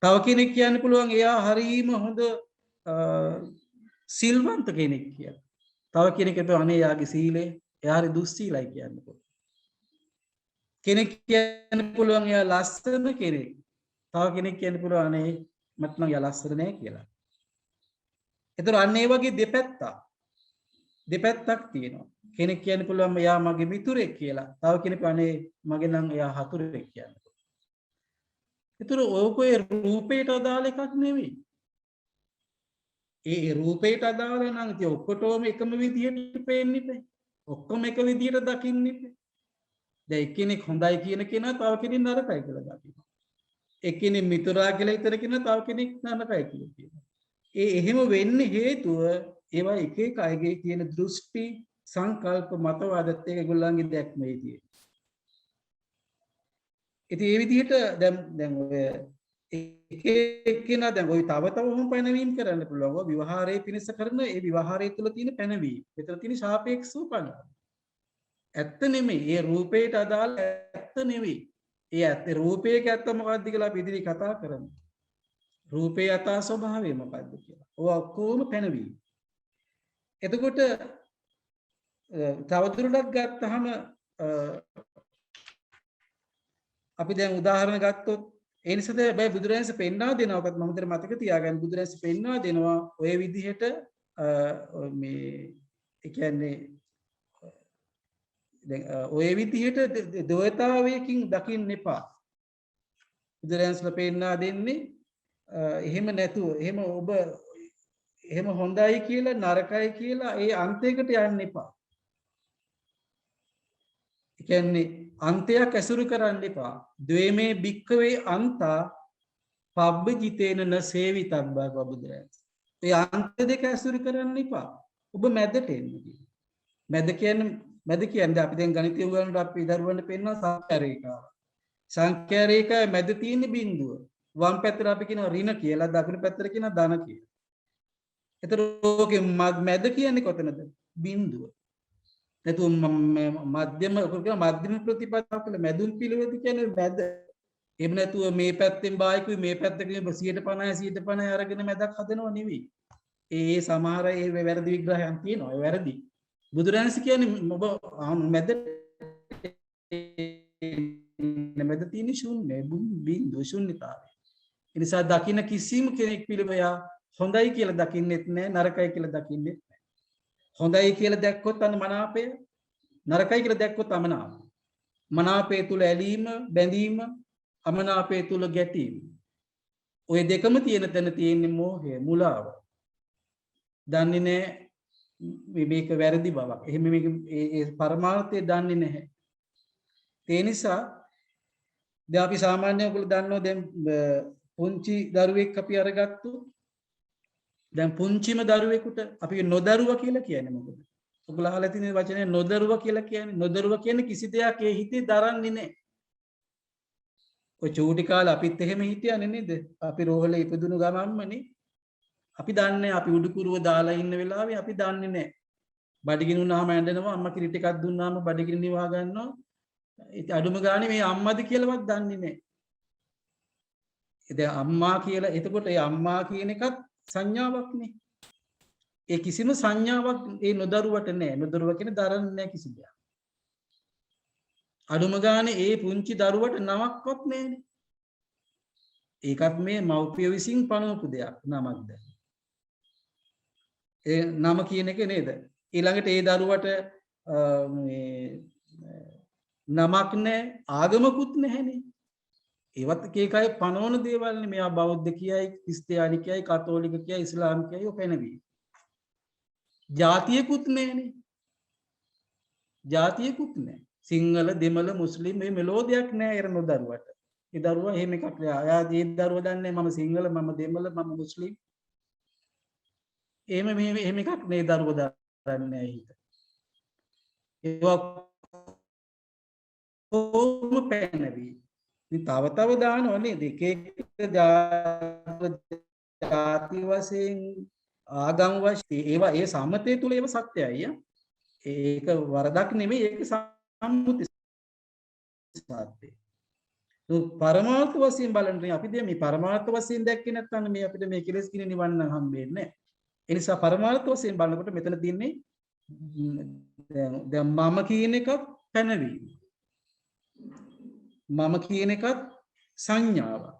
A: තව කෙනෙක් කියන්න පුළුවන් එයා හරීම හොඳ සිල්වන්ත කෙනෙක් කියලා. තව කෙනෙක් කියනවා අනේ එයාගේ සීලය එයා හරි දුස්සීලයි කියන්න පුළුවන්. කෙනෙක් කියන්න පුළුවන් එයා ලස්සන කෙනෙක්. තව කෙනෙක් කියන්න පුළුවන් අනේ මට නම් එයා ලස්සන නෑ කියලා. ඒතර අන්න ඒ වගේ දෙපැත්තක් තියෙනවා. කෙනෙක් කියන්න පුළුවන් එයා මගේ මිතුරෙක් කියලා. තව කෙනෙක් අනේ මගේ නම් එයා හතුරෙක් කියන්න පුළුවන්. ඒතර ඕකේ රූපේට අදාළ එකක් නෙවෙයි. ඒ රූපේට අදාළ නම් ඉතින් ඔක්කොටම එකම විදියට පේන්නේ නැහැ. ඔක්කොම එක විදියට දකින්නේ නැහැ. දැන් එක්කෙනෙක් හොඳයි කියන කෙනා තව කෙනෙක් නරකයි කියලා දකිනවා. එක්කෙනෙක් මිතුරා කියලා හිතන කෙනා තව කෙනෙක් නරකයි කියලා කියනවා. එහෙම වෙන්නේ හේතුව ඒවා එක එක අයගේ තියෙන දෘෂ්ටි සංකල්ප මතවාදත් එක්ක ඒගොල්ලන්ගේ දැක්මේ තියෙන. ඉතින් ඒ විදිහට දැන් ඔය එක එක්කෙනා දැන් ওই තව තවම පැනවීම කරන්න පුළුවන්. ඔය විවහාරයේ පිණිස කරන ඒ විවහාරය තුළ තියෙන පැනවීම. ඒතර තියෙන සාපේක්ෂව බලන්න. ඇත්ත නෙමෙයි. ඒ රූපයට අදාළ ඇත්ත නෙවෙයි. ඒ ඇත්ත රූපයක ඇත්ත මොකක්ද කියලා අපි ඉදිරි කතා කරමු. රූපේ යථා ස්වභාවය මොකක්ද කියලා. ඔය ඔක්කොම පැනවීම. එතකොට තවදුරටත් ගත්තහම අපි දැන් උදාහරණ ගත්තොත් ඒ නිසාද බෑ බුදුරජාණන්සේ පෙන්වා දෙනවාකත් මම හිතර මතක තියාගන්න බුදුරජාණන්සේ පෙන්වා දෙනවා ඔය විදිහට මේ ඒ කියන්නේ දැන් ඔය විදිහට ද්වයතාවයකින් දකින්න එපා. බුදුරජාණන්සලා පෙන්වා දෙන්නේ එහෙම නැතුව එහෙම ඔබ එහෙම හොඳයි කියලා නරකයි කියලා ඒ අන්තයකට යන්න එපා. ඒ කියන්නේ අන්තයක් ඇසුරු කරන්න එපා. ද්වේමේ භික්ඛවේ අන්තා පබ්බජිතේන න සේවිතබ්බා බුදුරජාණන්. ඒ අන්ත දෙක ඇසුරු කරන්න එපා. ඔබ මැදට එන්න කියනවා. මැද කියන්නේ අපි දැන් ගණිතය උගන්වනකොට අපි දරුවන්ට පෙන්නන සංඛ්‍යා රේඛාව. සංඛ්‍යා රේඛාවේ මැද තියෙන බිඳුව. වම් පැත්තට අපි කියනවා ඍණ කියලා, දකුණු පැත්තට කියනවා ධන කියලා. එතකොට ඕකේ මැද කියන්නේ කොතනද? බිඳුව. නැතු මධ්‍යම ප්‍රතිපදාව කියලා මැදුම් පිළිවෙත කියන්නේ මැද. එහෙම නැතුව මේ පැත්තෙන් බාහිකුයි මේ පැත්තකින් 150 අරගෙන මැදක් හදනව නෙවෙයි. ඒ සමහර ඒ වැරදි විග්‍රහයන් තියෙනවා. ඒ වැරදි. බුදුරජාණන් කියන්නේ ඔබ මැද තියෙන ශූන්‍ය බිඳුව ශූන්‍යතාවය. ඒ නිසා දකින්න කිසිම කෙනෙක් පිළිවෙයා හොඳයි කියලා දකින්නෙත් නැහැ නරකයි කියලා දකින්නෙත් නැහැ. හොඳයි කියලා දැක්කොත් අන්න මනාපය නරකයි කියලා දැක්කොත් අමනාපය. මනාපය තුල ඇලීම බැඳීම අමනාපය තුල ගැටීම. ওই දෙකම තියෙන තැන තියෙන්නේ මෝහය මුලාව. දන්නේ නැහැ මේක වැරදි බවක්. එහෙම මේක ඒ පරමාර්ථය දන්නේ නැහැ. ඒ නිසා දැන් අපි සාමාන්‍යයෙන් ඔයගොල්ලෝ දන්නවා දැන් පුංචි දරුවෙක් අපි අරගත්තු දැන් පුංචිම දරුවෙකුට අපි නොදරුවා කියලා කියන්නේ මොකද? ඔයගොල්ලෝ අහලා තියෙන වචනේ නොදරුවා කියලා කියන්නේ. නොදරුවා කියන්නේ කිසි දෙයක් ඒ හිතේ දරන්නේ නැහැ. ඔය චූටි කාලේ අපිත් එහෙම හිටියනේ නේද? අපි රෝහලේ ඉපදුණු ගමන්මනේ අපි දන්නේ අපි උඩුකුරුව දාලා ඉන්න වෙලාවේ අපි දන්නේ නැහැ. බඩගිනි වුණාම ඇඬෙනවා අම්මා කිරි ටිකක් දුන්නාම බඩගිනි නිවා ගන්නවා. ඉතින් අඩුම ගානේ මේ අම්මද කියලාවත් දන්නේ නැහැ. ඉතින් අම්මා කියලා එතකොට ඒ අම්මා කියන එකත් සංඥාවක් නේ. ඒ කිසිම සංඥාවක් ඒ නොදරුවට නැහැ. නොදරුවා කියන්නේ දරන්නේ නැහැ කිසි දෙයක්. අඩුම ගානේ ඒ පුංචි දරුවට නමක්වත් නැහැනේ. ඒකත් මේ මව්පිය විසින් පනවපු දෙයක් නමක් දැන්. ඒ නම කියන එක නේද? ඊළඟට ඒ දරුවට මේ නමක් නැහැ ආගමකුත් නැහැනේ. ඒවත් එක එකයි පනවන දේවල් නේ. මෙයා බෞද්ධ කියයි, ක්‍රිස්තියානි කියයි, කතෝලික කියයි, ඉස්ලාම් කියයි ඔය පැනවි. ජාතියකුත් නැහැනේ. ජාතියකුත් නැහැ. සිංහල, දෙමළ, මුස්ලිම් මේ මෙලෝදියක් නැහැ ඒර නොදරුවට. ඒ දරුවා එහෙම එකක් නෑ. ආයා ඒ දරුවා දන්නේ මම සිංහල, මම දෙමළ, මම මුස්ලිම්. එහෙම එකක් නේ දරුවා දන්නේ හිත. ඒවා කොහොම පැනවි. ඉතින් තව තව දානවා නේද? එක එක ජාති වශයෙන් ආගම් වශයෙන් ඒවා ඒ සම්මතය තුල ඒව සත්‍යයි. ඒක වරදක් නෙමෙයි ඒක සම්මුති සත්‍යයි. පරමාර්ථ වශයෙන් බලන්නේ අපි දැන් මේ පරමාර්ථ වශයෙන් දැක්කේ නැත්නම් මේ අපිට මේ කෙලෙස් කින නිවන්න හම්බෙන්නේ නැහැ. ඒ නිසා පරමාර්ථ වශයෙන් බලනකොට මෙතන තියෙන්නේ දැන් මම කියන එකක් පැනවීම. මම කියන එකත් සංඥාවක්.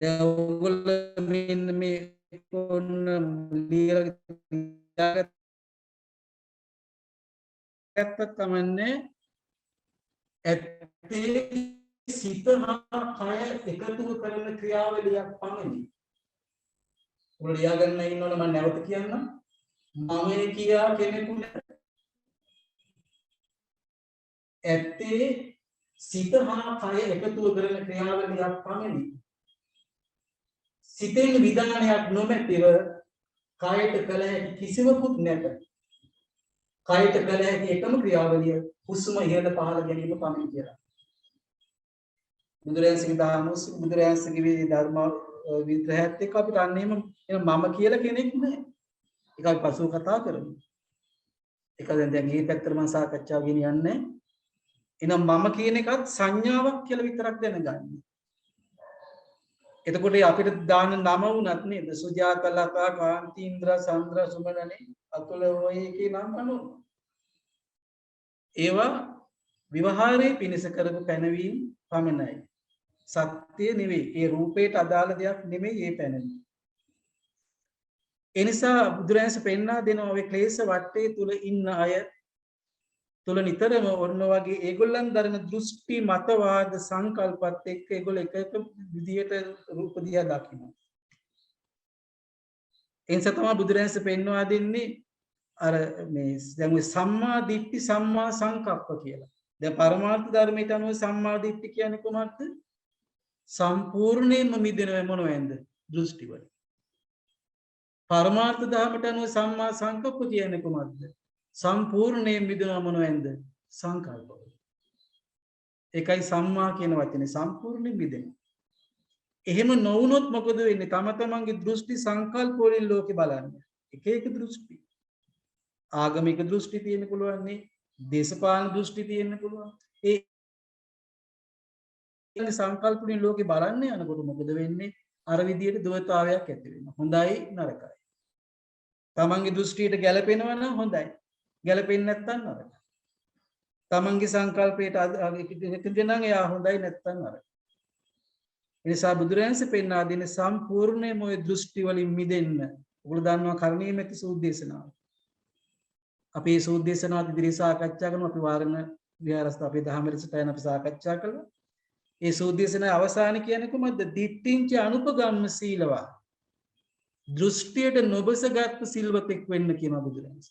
A: දැන් ඔයගොල්ලෝ මෙන්න මේ කොන්න ලියගත්තත් කමන්නේ ඇත්තේ සිත හා කය එකතු කරන ක්‍රියාවලියක් පමණයි. ඔයගොල්ලෝ ලියා ගන්න ඉන්නවනේ මම නැවත කියන්නම්. මම කියා කෙනෙකුට ඇත්තේ සිත හා කය එකතු කරන ක්‍රියාවලියක් පමණයි. සිතෙන් විධානයක් නොමැතිව කයට කල හැකි කිසිවකුත් නැත. කයට කළ හැකි එකම ක්‍රියාවලිය හුස්ම ඉහළ පහළ ගැනීම පමණයි කියලා. බුදුරජාණන්සේගේ ධර්මෝස් බුදුරජාණන්සේගේ ධර්ම විග්‍රහයත් එක්ක අපිට අන්නේම මම කියලා කෙනෙක් නැහැ. ඒක අපි පසුව කතා කරමු. ඒක දැන් මේ පැත්තට මම සාකච්ඡාව ගෙනියන්නේ. එහෙනම් මම කියන එකත් සංඥාවක් කියලා විතරක් දැනගන්න. එතකොට අපිට දාන නම වුණත් නේද? සුජාත ලතා කාන්ති ඉන්ද්‍ර සන්ද්‍ර සුමනනේ අතුල ඔය එකේ නම් අනු. ඒවා විවහාරයේ පිණිස කරපු පැනවීම පමණයි. සත්‍ය නෙවෙයි. ඒ රූපයට අදාළ දෙයක් නෙමෙයි ඒ පැනවීම. ඒ නිසා බුදුරජාණන් පෙන්වා දෙනවා ඔය ක්ලේශ වටේ තුල ඉන්න අය තුල නිතරම ඔන්න වගේ ඒගොල්ලන් දරන දෘෂ්ටි මතවාද සංකල්පත් එක්ක ඒගොල්ලෝ එක එක විදියට රූප දිහා දකිනවා. ඒ නිසා තමයි බුදුරජාණන් පෙන්වා දෙන්නේ අර මේ දැන් ඔය සම්මා දිට්ඨි සම්මා සංකප්ප කියලා. දැන් පරමාර්ථ ධර්මයට අනුව සම්මා දිට්ඨි කියන්නේ කොහොමද? සම්පූර්ණයෙන්ම මිදෙනව මොනවෙන්ද? දෘෂ්ටි වල. පරමාර්ථ ධර්මයට අනුව සම්මා සංකප්ප කියන්නේ කොහොමද? සම්පූර්ණයෙන් මිදෙනව මොනවෙන්ද? සංකල්ප වල. ඒකයි සම්මා කියන වචනේ සම්පූර්ණයෙන් මිදෙන. එහෙම නොවුනොත් මොකද වෙන්නේ? තම තමන්ගේ දෘෂ්ටි සංකල්ප වලින් ලෝකේ බලන්නේ. එක එක දෘෂ්ටි. ආගමික දෘෂ්ටි තියෙන්න පුළුවන් නේ. දේශපාලන දෘෂ්ටි තියෙන්න පුළුවන්. ඒ සංකල්ප වලින් ලෝකේ බලන්නේ යනකොට මොකද වෙන්නේ? අර විදියට දුවතාවයක් ඇති වෙනවා. හොඳයි නරකයි. තමන්ගේ දෘෂ්ටියට ගැලපෙනවා නම් හොඳයි. ගැලපෙන්නේ නැත්නම් නරකයි. තමන්ගේ සංකල්පයට එකද නම් එයා හොඳයි නැත්නම් නරකයි. ඒ නිසා බුදුරජාණන්සේ පෙන්වා දෙන සම්පූර්ණයෙන්ම ওই දෘෂ්ටි වලින් මිදෙන්න. ඔයගොල්ලෝ දන්නවා කර්ණීයමෙති සූද්දේශනාව. අපි මේ සූද්දේශනාව ඉදිරිය සාකච්ඡා කරමු. අපි වාරණ විහාරස්ථ අපේ දහම රසයන් අපි සාකච්ඡා කළා. ඒ සූද්දේශනාවේ අවසාන කියන්නේ කොහොමද? දිට්ඨිංච අනුපගම්ම සීලවා. දෘෂ්ටියට නොබසගත් සිල්වතෙක් වෙන්න කියනවා බුදුරජාණන්.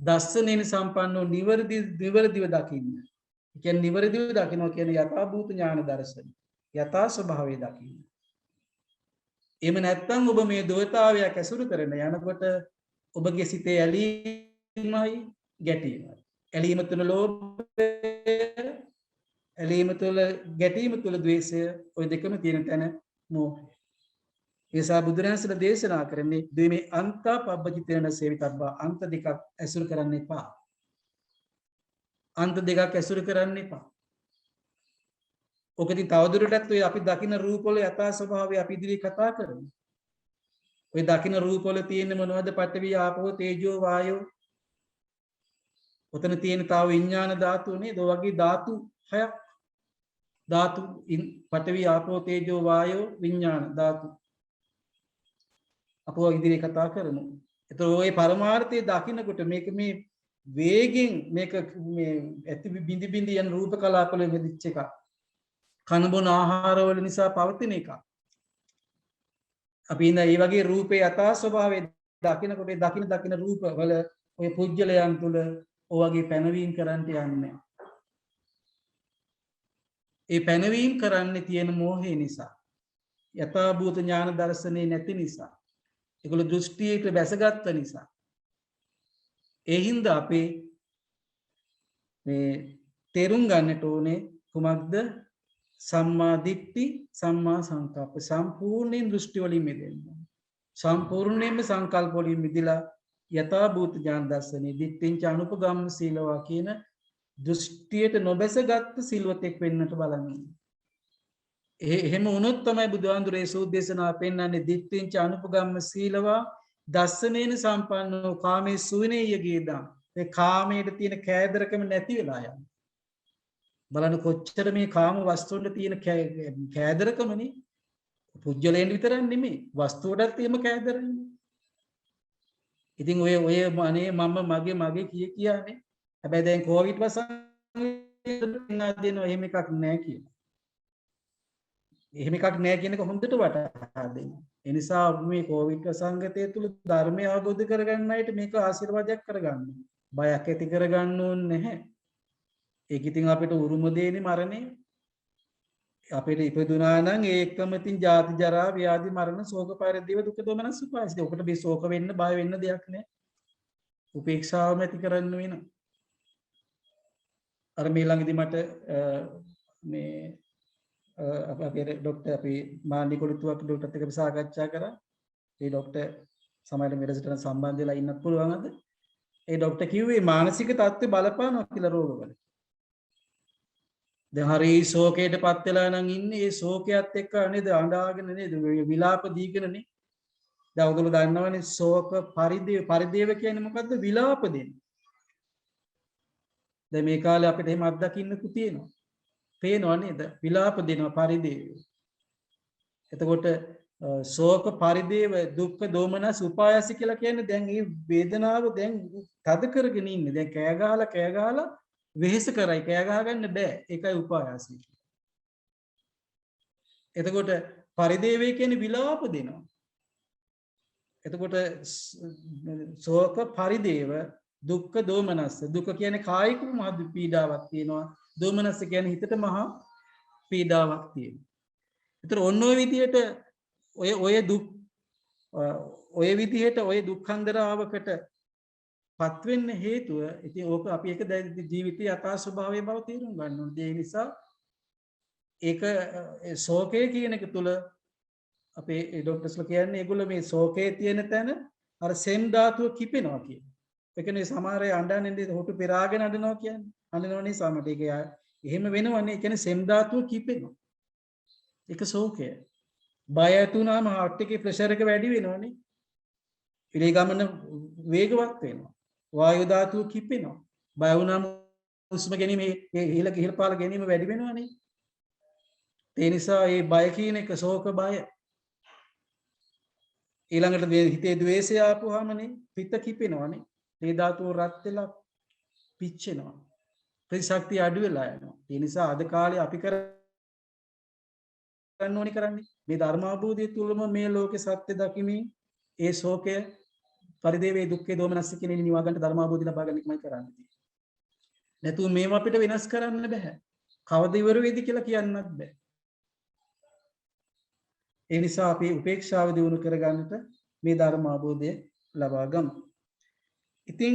A: දස්සනේන සම්පන්නෝ නිවර්දිව දකින්න. ඒ කියන්නේ නිවර්දිව දකින්නවා කියන්නේ යථාභූත ඥාන දර්ශන. යථා ස්වභාවය දකින්න. එහෙම නැත්නම් ඔබ මේ දෝතාවයක් ඇසුරු කරන යනකොට ඔබගේ සිතේ ඇලීමයි ගැටීමයි. ඇලීම තුළ ලෝභය, ඇලීම තුළ ගැටීම තුළ ද්වේෂය, ඔය දෙකම තියෙන තැන මෝහය. ඒ නිසා බුදුරජාණන් දේශනා කරන්නේ ද්වේමේ අන්තා පබ්බජිතේන සේවිතබ්බා. අන්ත දෙකක් ඇසුරු කරන්න එපා. අන්ත දෙකක් ඇසුරු කරන්න එපා. ඔකදී තවදුරටත් ඔය අපි දකින රූපවල යථා ස්වභාවය අපි ඉදිරියේ කතා කරමු. ඔය දකින රූපවල තියෙන මොනවද? පඨවි ආපෝ තේජෝ වායෝ. ඔතන තියෙන තව විඥාන ධාතු නේද? ඔය වගේ ධාතු හයක්. ධාතු පඨවි ආපෝ තේජෝ වායෝ විඥාන ධාතු. අපෝ ඉදිරියේ කතා කරමු. ඒතකොට ඔය පරමාර්ථයේ දකින්නකොට මේක මේ වේගෙන් මේක මේ ඇති බිඳි බිඳි යන රූප කලාපවල වෙදිච්ච එකක්. කන බොන ආහාරවල නිසා පවතින එකක්. අපි ඉන්න මේ වගේ රූපේ යථා ස්වභාවය දකින්නකොට දකින රූප වල ඔය පුජ්‍යලයන් තුල ඔය වගේ පැනවීම කරන්න යන්නේ. ඒ පැනවීම කරන්නේ තියෙන මෝහය නිසා. යථා භූත ඥාන දර්ශනේ නැති නිසා. ඒගොල්ලෝ දෘෂ්ටියට බැසගත්ත නිසා. ඒ හින්දා අපි මේ තේරුම් ගන්නට ඕනේ කුමක්ද? සම්මා දිට්ඨි සම්මා සංකප්ප. සම්පූර්ණයෙන් දෘෂ්ටි වලින් මිදෙන්න. සම්පූර්ණයෙන්ම සංකල්ප වලින් මිදලා යථා භූත ඥාන දර්ශනේ දිට්ඨිංච අනුපගම්ම සීලවා කියන දෘෂ්ටියට නොබැසගත් සිල්වතෙක් වෙන්නට බලන්න. එහෙම වුණොත් තමයි බුදුහාඳුරේ සූද්දේශනා පෙන්වන්නේ දිට්ඨිංච අනුපගම්ම සීලවා දස්සනේන සම්පන්නෝ කාමේ සුවිනේය ගේදා. ඒ කාමයට තියෙන කෑදරකම නැති වෙලා යනවා. බලන්න කොච්චර මේ කාම වස්තුවල තියෙන කෑදරකමනේ. පුජ්‍යලයෙන් විතරක් නෙමෙයි වස්තුවටත් එහෙම කෑදරන්නේ. ඉතින් ඔය අනේ මම මගේ කියන්නේ. හැබැයි දැන් කොවිඩ් වසංගතය දෙනවා එහෙම එකක් නැහැ කියලා. එහෙම එකක් නැහැ කියන එක හොඳට වටහා දෙන්න. ඒ නිසා මේ කොවිඩ් වසංගතය තුල ධර්මය අවබෝධ කරගන්න අයට මේක ආශිර්වාදයක් කරගන්න. බයක් ඇති කරගන්න ඕනේ නැහැ. ඒක ඉතින් අපිට උරුම දෙන්නේ මරණය. අපිට ඉපදුනා නම් ඒකම ඉතින් ජාති ජරා ව්‍යාධි මරණ ශෝක පරිදේව දුක දොමනස් උපායස. ඔකට මේ ශෝක වෙන්න බය වෙන්න දෙයක් නැහැ. උපේක්ෂාවම ඇති කරන්න වෙනවා. අර මේ ළඟදී මට මේ අපේ ડોක්ටර් අපි මාන්නි කොළුතුවක් ડોක්ටර්ත් එක්ක සාකච්ඡා කරා. ඒ ડોක්ටර් සමහරවිට මෙරසටන සම්බන්ධ වෙලා ඉන්නත් පුළුවන් අද. ඒ ડોක්ටර් කිව්වේ මානසික තත්ත්වය බලපානවා කියලා රෝගවල. දැන් හරි ශෝකයටපත් වෙලා නම් ඉන්නේ ඒ ශෝකයත් එක්ක නේද අඬාගෙන නේද විලාප දීගෙනනේ. දැන් ඔයගොල්ලෝ දන්නවනේ ශෝක පරිදේව කියන්නේ මොකද්ද? විලාප දෙන්න. දැන් මේ කාලේ අපිට එහෙම අත්දකින්නකු තියෙනවා. පේනවා නේද? විලාප දෙනවා පරිදේව. එතකොට ශෝක පරිදේව දුක්ඛ දෝමනස් උපායස කියලා කියන්නේ දැන් මේ වේදනාව දැන් තද කරගෙන ඉන්නේ. දැන් කෑ ගහලා වෙහෙස කරයි කෑ ගහගන්න බෑ. ඒකයි උපායසය. එතකොට පරිදේවය කියන්නේ විලාප දෙනවා. එතකොට ශෝක පරිදේව දුක්ඛ දෝමනස්ස දුක කියන්නේ කායික මහ පීඩාවක් තියෙනවා. දෝමනස්ස කියන්නේ හිතට මහා පීඩාවක් තියෙනවා. ඒතර ඔන්න ඔය විදිහට ඔය විදිහට ඔය දුක්ඛන්දරාවකට පත් වෙන්න හේතුව ඉතින් ඕක අපි එක ජීවිතයේ යථා ස්වභාවය බව තේරුම් ගන්න ඕනේ. ඒ නිසා ඒක ශෝකය කියන එක තුල අපේ ડોක්ටර්ස්ලා කියන්නේ ඒගොල්ලෝ මේ ශෝකයේ තියෙන තැන අර සෙම් ධාතුව කිපෙනවා කියන්නේ. ඒ කියන්නේ සමහර අය අඬන්නේ හොටු පෙරාගෙන අඬනවා කියන්නේ. අඬනවනේ සමහරට ඒක එහෙම වෙනවනේ. ඒ කියන්නේ සෙම් ධාතුව කිපෙනවා. ඒක ශෝකය. බය ඇති වුණාම heart එකේ ප්‍රෙෂර් එක වැඩි වෙනවනේ. ඉලේ ගමන වේගවත් වෙනවා. වායු ධාතුව කිපෙනවා. බය වුණාම හුස්ම ගැනීම ඉහළ පාල ගැනීම වැඩි වෙනවනේ. ඒ නිසා මේ බය කියන එක ශෝක බය. ඊළඟට හිතේ ද්වේෂය ආපුවාමනේ පිත කිපෙනවනේ. මේ ධාතුව රත් වෙලා පිච්චෙනවා. ප්‍රතිශක්තිය අඩු වෙලා යනවා. ඒ නිසා අද කාලේ අපි කරන්න ඕනේ කරන්නේ මේ ධර්මාභෝධය තුලම මේ ලෝකේ සත්‍ය දකිමින් ඒ ශෝකය පරිදේවේ දුක්ඛේ දෝමනස්ස කියන නිවා ගන්න ධර්මාභෝධය ලබා ගන්න එකමයි කරන්නේ. නැතුව මේව අපිට වෙනස් කරන්න බෑ. කවද ඉවර වෙයිද කියලා කියන්නත් බෑ. ඒ නිසා අපි උපේක්ෂාව දිනු කරගන්නට මේ ධර්මාභෝධය ලබා ගමු. ඉතින්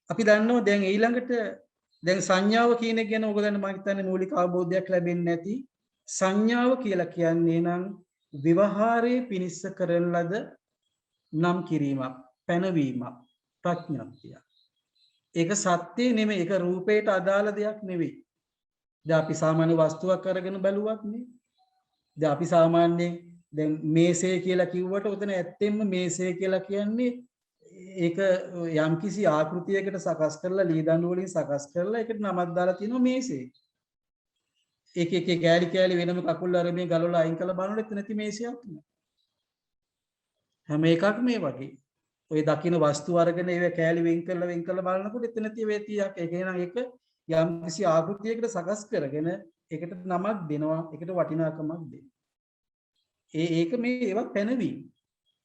A: අපි දන්නවා දැන් ඊළඟට දැන් සංඥාව කියන එක ගැන ඔයගොල්ලන්ට මම හිතන්නේ මූලික අවබෝධයක් ලැබෙන්නේ නැති. සංඥාව කියලා කියන්නේ නම් විවහාරයේ පිනිස්ස කරන ලද නම් කිරීමක්, පැනවීමක්, ප්‍රඥාක්තිය. ඒක සත්‍ය නෙමෙයි. ඒක රූපයට අදාළ දෙයක් නෙවෙයි. දැන් අපි සාමාන්‍ය වස්තුවක් අරගෙන බැලුවත් නේ. දැන් අපි සාමාන්‍යයෙන් දැන් මේසය කියලා කිව්වට උතන ඇත්තෙන්ම මේසය කියලා කියන්නේ ඒක යම්කිසි ආකෘතියකට සකස් කරලා ලී දඬු වලින් සකස් කරලා ඒකට නමක් දාලා තියෙනවා මේසෙ. එක කෑලි කෑලි වෙනම කකුල් අරගෙන ගලවලා අයින් කරලා බලනකොට එතන නැති මේසයක් නෑ. හැම එකක්ම මේ වගේ. ඔය දකින්න වස්තු අරගෙන ඒව කෑලි වෙන් කරලා බලනකොට එතන නැති වේතියක්. ඒක නේනම් ඒක යම්කිසි ආකෘතියකට සකස් කරගෙන ඒකට නමක් දෙනවා. ඒකට වටිනාකමක් දෙනවා. ඒක මේ ඒවත් පැනවීම.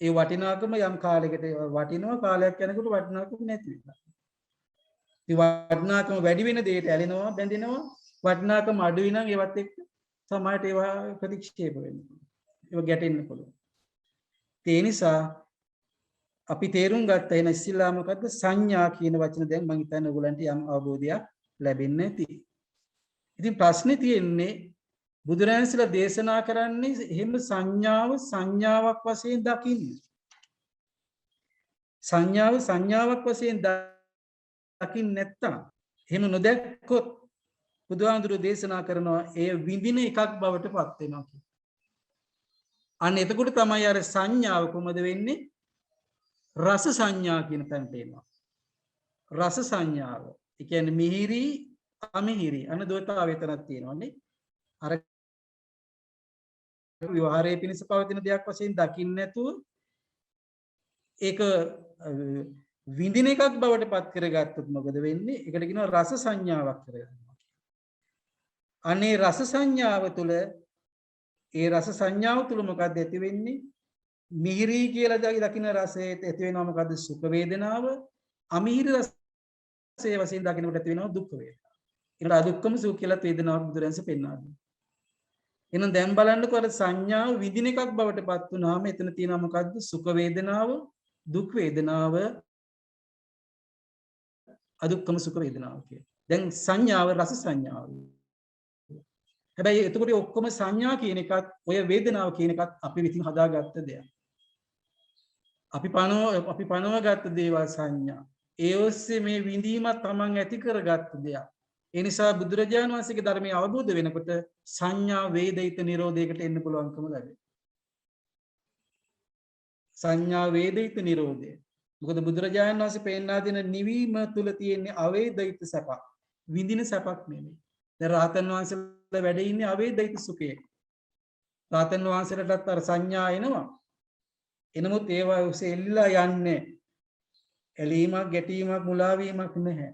A: ඒ වටිනාකම යම් කාලයකට වටිනවා කාලයක් යනකොට වටිනාකම නැති වෙනවා. ඒ වටිනාකම වැඩි වෙන දෙයට ඇලෙනවා බැඳෙනවා. වටිනාකම අඩු වෙනම් ඒවත් එක්ක සමාජයට ඒවා ප්‍රතික්ෂේප වෙන්න පුළුවන්. ඒවා ගැටෙන්න පුළුවන්. ඒ නිසා අපි තේරුම් ගත්ත එන ඉස්ලාම මොකද්ද සංඥා කියන වචන දැන් මම හිතන්නේ ඔයගලන්ට යම් අවබෝධයක් ලැබෙන්නේ නැති. ඉතින් ප්‍රශ්නේ තියෙන්නේ බුදුරජාණන්සලා දේශනා කරන්නේ එහෙම සංඥාවක් වශයෙන් දකින්න. සංඥාවක් වශයෙන් දකින්න නැත්තම් එහෙම නොදැක්කොත් බුදුහාමුදුරුවෝ දේශනා කරනවා ඒ විඳින එකක් බවට පත් වෙනවා කියලා. අන්න එතකොට තමයි අර සංඥාව කොහොමද වෙන්නේ? රස සංඥා කියන තැනට එනවා. රස සංඥාව. ඒ කියන්නේ මිහිරි අමිහිරි අන්න දෝතාව එතනක් තියෙනවානේ. අර විවහාරයේ පිණිස පවතින දෙයක් වශයෙන් දකින්න නැතුව ඒක විඳින එකක් බවට පත් කරගත්තොත් මොකද වෙන්නේ? ඒකට කියනවා රස සංඥාවක් කරගන්නවා. අනේ රස සංඥාව තුළ ඒ රස සංඥාව තුළ මොකක්ද ඇති වෙන්නේ? මිහිරි කියලා දකින්න රසයේ ඇති වෙනවා මොකද්ද? සුඛ වේදනාව. අමිහිරි රසයේ වශයෙන් දකින්නකොට ඇති වෙනවා දුක් වේදනාව. ඒකට අදුක්කම සුඛ කියලා වේදනාවක් බුදුරජාණන්සේ පෙන්වා දෙනවා. එහෙනම් දැන් බලන්නකො අර සංඥාව විඳින එකක් බවට පත් වුනහම එතන තියෙනවා මොකද්ද? සුඛ වේදනාව, දුක් වේදනාව අදුක්කම සුඛ වේදනාව කිය. දැන් සංඥාව රස සංඥාව. හැබැයි එතකොට ඔක්කොම සංඥා කියන එකත් ඔය වේදනාව කියන එකත් අපි විසින් හදාගත්ත දෙයක්. අපි පනවගත්ත දේවල් සංඥා. ඒ ඔස්සේ මේ විඳීමත් තමන් ඇති කරගත්ත දෙයක්. ඒ නිසා බුදුරජාණන් වහන්සේගේ ධර්මය අවබෝධ වෙනකොට සංඥා වේදිත නිරෝධයකට එන්න පුළුවන්කම ලැබෙනවා. සංඥා වේදිත නිරෝධය. මොකද බුදුරජාණන් වහන්සේ පෙන්වා දෙන නිවීම තුල තියෙන්නේ අවේදිත සැපක්. විඳින සැපක් නෙමෙයි. දැන් රහතන් වහන්සේලා වැඩ ඉන්නේ අවේදිත සුඛයේ. රහතන් වහන්සේලාටත් අර සංඥා එනවා. එනමුත් ඒවා ඔස්සේ එල්ලලා යන්නේ ඇලීමක් ගැටීමක් මුලාවීමක් නැහැ.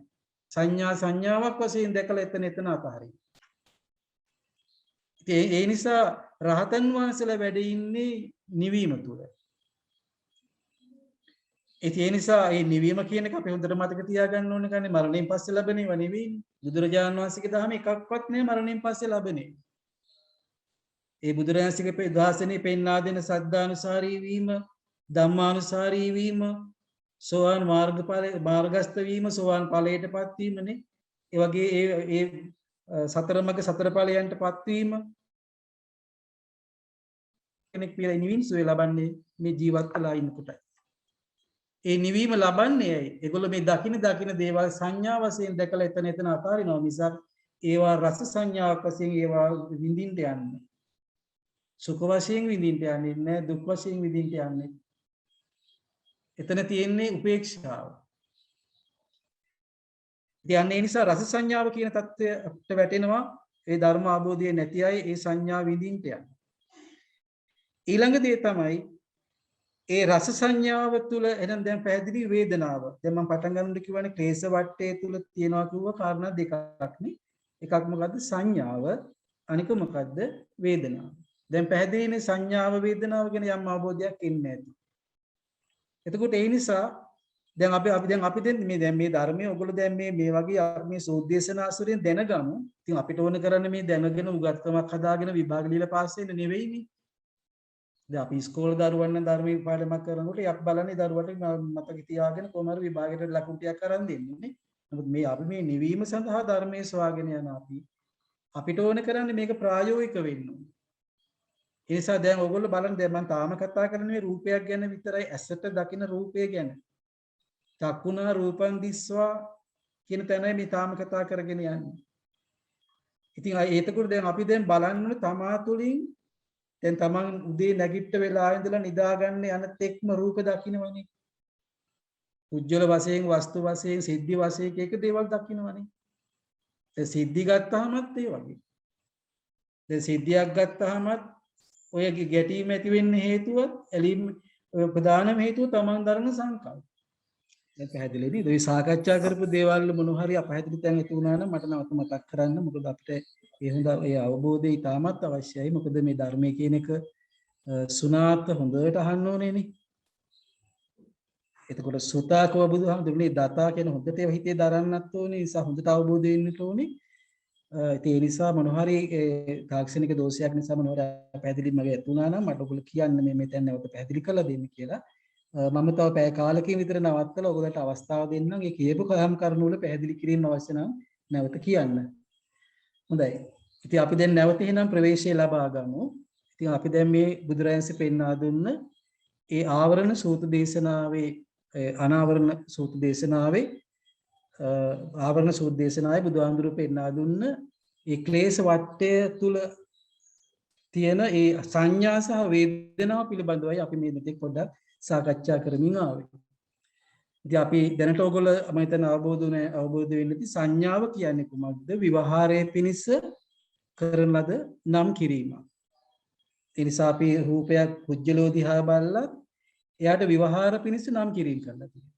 A: සංඥාවක් වශයෙන් දැකලා එතන අතහරින. ඒ නිසා රහතන් වහන්සේලා වැඩ ඉන්නේ නිවීම තුල. ඒ නිසා මේ නිවීම කියන එක අපි හොඳට මතක තියාගන්න ඕනේ. කන්නේ මරණයෙන් පස්සේ ලැබෙනව නෙවෙයි. බුදුරජාණන් වහන්සේගේ දහම එකක්වත් නෑ මරණයෙන් පස්සේ ලැබෙන්නේ. ඒ බුදුරජාණන්සේගේ දාසනේ පෙන්වා දෙන සද්ධානුසාරී වීම, ධම්මානුසාරී වීම, සෝවාන් මාර්ගස්ත වීම, සෝවාන් ඵලයටපත් වීමනේ. ඒ වගේ ඒ සතරමග සතර ඵලයන්ටපත් වීම කෙනෙක් පිළි නිවීම සුවේ ලබන්නේ මේ ජීවත් වෙලා ඉන්නකොටයි. ඒ නිවීම ලබන්නේ ඇයි? ඒගොල්ලෝ මේ දකින දේවල් සංඥා වශයෙන් දැකලා එතන අතාරිනවා මිසක් ඒවා රස සංඥාවක් වශයෙන් ඒවා විඳින්න යන්නේ. සුඛ වශයෙන් විඳින්න යන්නේ නැහැ, දුක් වශයෙන් විඳින්න යන්නේ. එතන තියෙන්නේ උපේක්ෂාව. ඉතින් ඒ නිසා රස සංඥාව කියන தත්ත්වයට වැටෙනවා ඒ ධර්ම අවබෝධය නැති අය ඒ සංඥා විඳින්න යන්නේ. ඊළඟ දේ තමයි ඒ රස සංඥාව තුළ එහෙනම් දැන් පැහැදිලි වේදනාව. දැන් මම පටන් ගන්නකොට කියවනේ ක්ලේශ වට්ටය තුළ තියෙනවා කිව්ව කාරණා දෙකක් නේ. එකක් මොකද්ද සංඥාව, අනික මොකද්ද වේදනාව. දැන් පැහැදිලිනේ සංඥාව වේදනාව ගැන යම් අවබෝධයක් එන්නේ නැති. එතකොට ඒ නිසා දැන් අපි මේ ධර්මයේ ඔයගොල්ලෝ දැන් මේ වගේ මේ සෝද්දේශන අසුරෙන් දැනගමු. ඉතින් අපිට ඕන කරන්නේ මේ දැනගෙන උගත්කමක් හදාගෙන විභාග ලියලා පාස් වෙන්න නෙවෙයිනේ. දැන් අපි ඉස්කෝලේ දරුවන් නම් ධර්මයේ පාඩමක් කරනකොට අපි බලන්නේ දරුවට මතක තියාගෙන කොහොම හරි විභාගයට ලකුණු ටිකක් අරන් දෙන්නේ නේ. නමුත් අපි මේ නිවීම සඳහා ධර්මයේ සොයාගෙන යන අපිට ඕන කරන්නේ මේක ප්‍රායෝගික වෙන්න ඕනේ. ඒ නිසා දැන් ඔයගොල්ලෝ බලන්න දැන් මම තාම කතා කරන්නේ රූපයක් ගැන විතරයි ඇසට දකින රූපය ගැන. චක්කුණා රූපං දිස්වා කියන තැනයි මේ තාම කතා කරගෙන යන්නේ. ඉතින් ඒතකොට දැන් අපි දැන් බලන්න ඕනේ තමා තුළින් දැන් තමන් උදේ නැගිට වෙලා ඉඳලා නිදාගන්න යන තෙක්ම රූප දකින්නවනේ. උජ්ජල වශයෙන් වස්තු වශයෙන් සිද්ධි වශයෙන් එක දේවල් දකින්නවනේ. දැන් සිද්ධි ගත්තාමත් ඒ වගේ. දැන් සිද්ධියක් ගත්තාමත් ඔය ගැටීම ඇති වෙන්න හේතුව ඇලීම ප්‍රධානම හේතුව තමන් දරන සංකල්ප. දැන් පැහැදිලිද? ඒ සාකච්ඡා කරපු දේවල් මොන හරි අපහැදිලි තැන් ඇති වුණා නම් මට නැවත මතක් කරන්න. මොකද අපිට ඒ හොඳ ඒ අවබෝධය ඉතාමත් අවශ්‍යයි. මොකද මේ ධර්මයේ කියන එක සුණාත් හොඳට අහන්න ඕනේනේ. එතකොට සුතාකව බුදුහාමුදුරනේ දතා කියන හොඳට ඒව හිතේ දරන්නත් ඕනේ. ඒ නිසා හොඳට අවබෝධ වෙන්නත් ඕනේ. ඒ නිසා මොන හරි තාක්ෂණික දෝෂයක් නිසා මොන හරි පැහැදිලි මගේ ඇති වුණා නම් මට ඔයගොල්ලෝ කියන්න මේ තැන් නැවත පැහැදිලි කරලා දෙන්න කියලා. මම තව පැය කාලකින් විතර නවත්තලා ඔයගොල්ලන්ට අවස්ථාව දෙන්නම්. ඒ කියපු කම් කරුණු වල පැහැදිලි කිරීම අවශ්‍ය නම් නැවත කියන්න. හොඳයි. ඉතින් අපි දැන් නැවත එහෙනම් ප්‍රවේශය ලබා ගමු. ඉතින් අපි දැන් මේ බුදුරජාණන්සේ පෙන්වා දුන්න ඒ ආවරණ සූත්‍ර දේශනාවේ අනාවරණ සූත්‍ර දේශනාවේ ආවරණ සූත්‍ර දේශනාවේ බුදුහාමුදුරු පෙන්වා දුන්න ඒ ක්ලේශ වට්ටය තුල තියෙන ඒ සංඥා සහ වේදනාව පිළිබඳවයි අපි මේ දෙක පොඩ්ඩක් සාකච්ඡා කරමින් ආවේ. ඉතින් අපි දැනට ඔයගොල්ලෝ මම හිතන අවබෝධ වෙන්න ඇති සංඥාව කියන්නේ කුමක්ද? විවහාරයේ පිනිස කරන ලද නම් කිරීම. ඒ නිසා අපි රූපයක් කුජ්ජලෝ දිහා බලලා එයාට විවහාර පිනිස නම් කිරීම කරලා තියෙනවා.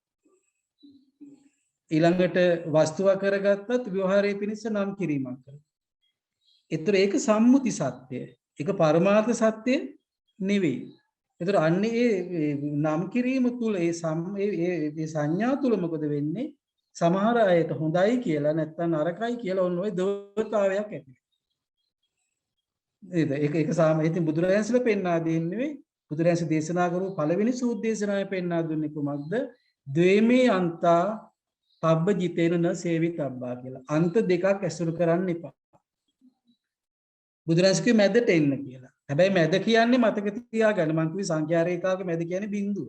A: ඊළඟට වස්තුව කරගත්තත් විවහාරයේ පිනිස නම් කිරීමක් කරනවා. ඒතර ඒක සම්මුති සත්‍යය. ඒක පරමාර්ථ සත්‍යය නෙවෙයි. ඒතර අන්නේ ඒ නම් කිරීම තුල ඒ සංඥා තුල මොකද වෙන්නේ? සමහර අයට හොඳයි කියලා නැත්නම් නරකයි කියලා ඔන්න ඔය දෝෂතාවයක් ඇති වෙනවා. ඒක සාම ඉතින් බුදුරජාණන්සලා පෙන්වා දෙන්නේ බුදුරජාණන් දේශනා කරපු පළවෙනි සූත්‍ර දේශනාවේ පෙන්වා දුන්නේ කුමක්ද? ද්වේමේ අන්තා පබ්බජිතේන න සේවිතබ්බා කියලා. අන්ත දෙකක් ඇසුරු කරන්න එපා. බුදුරජාණන්ගේ මැදට එන්න කියලා. හැබැයි මැද කියන්නේ මතක තියාගන්න මං කිව්වේ සංඛ්‍යා රේඛාවක මැද කියන්නේ බිඳුව.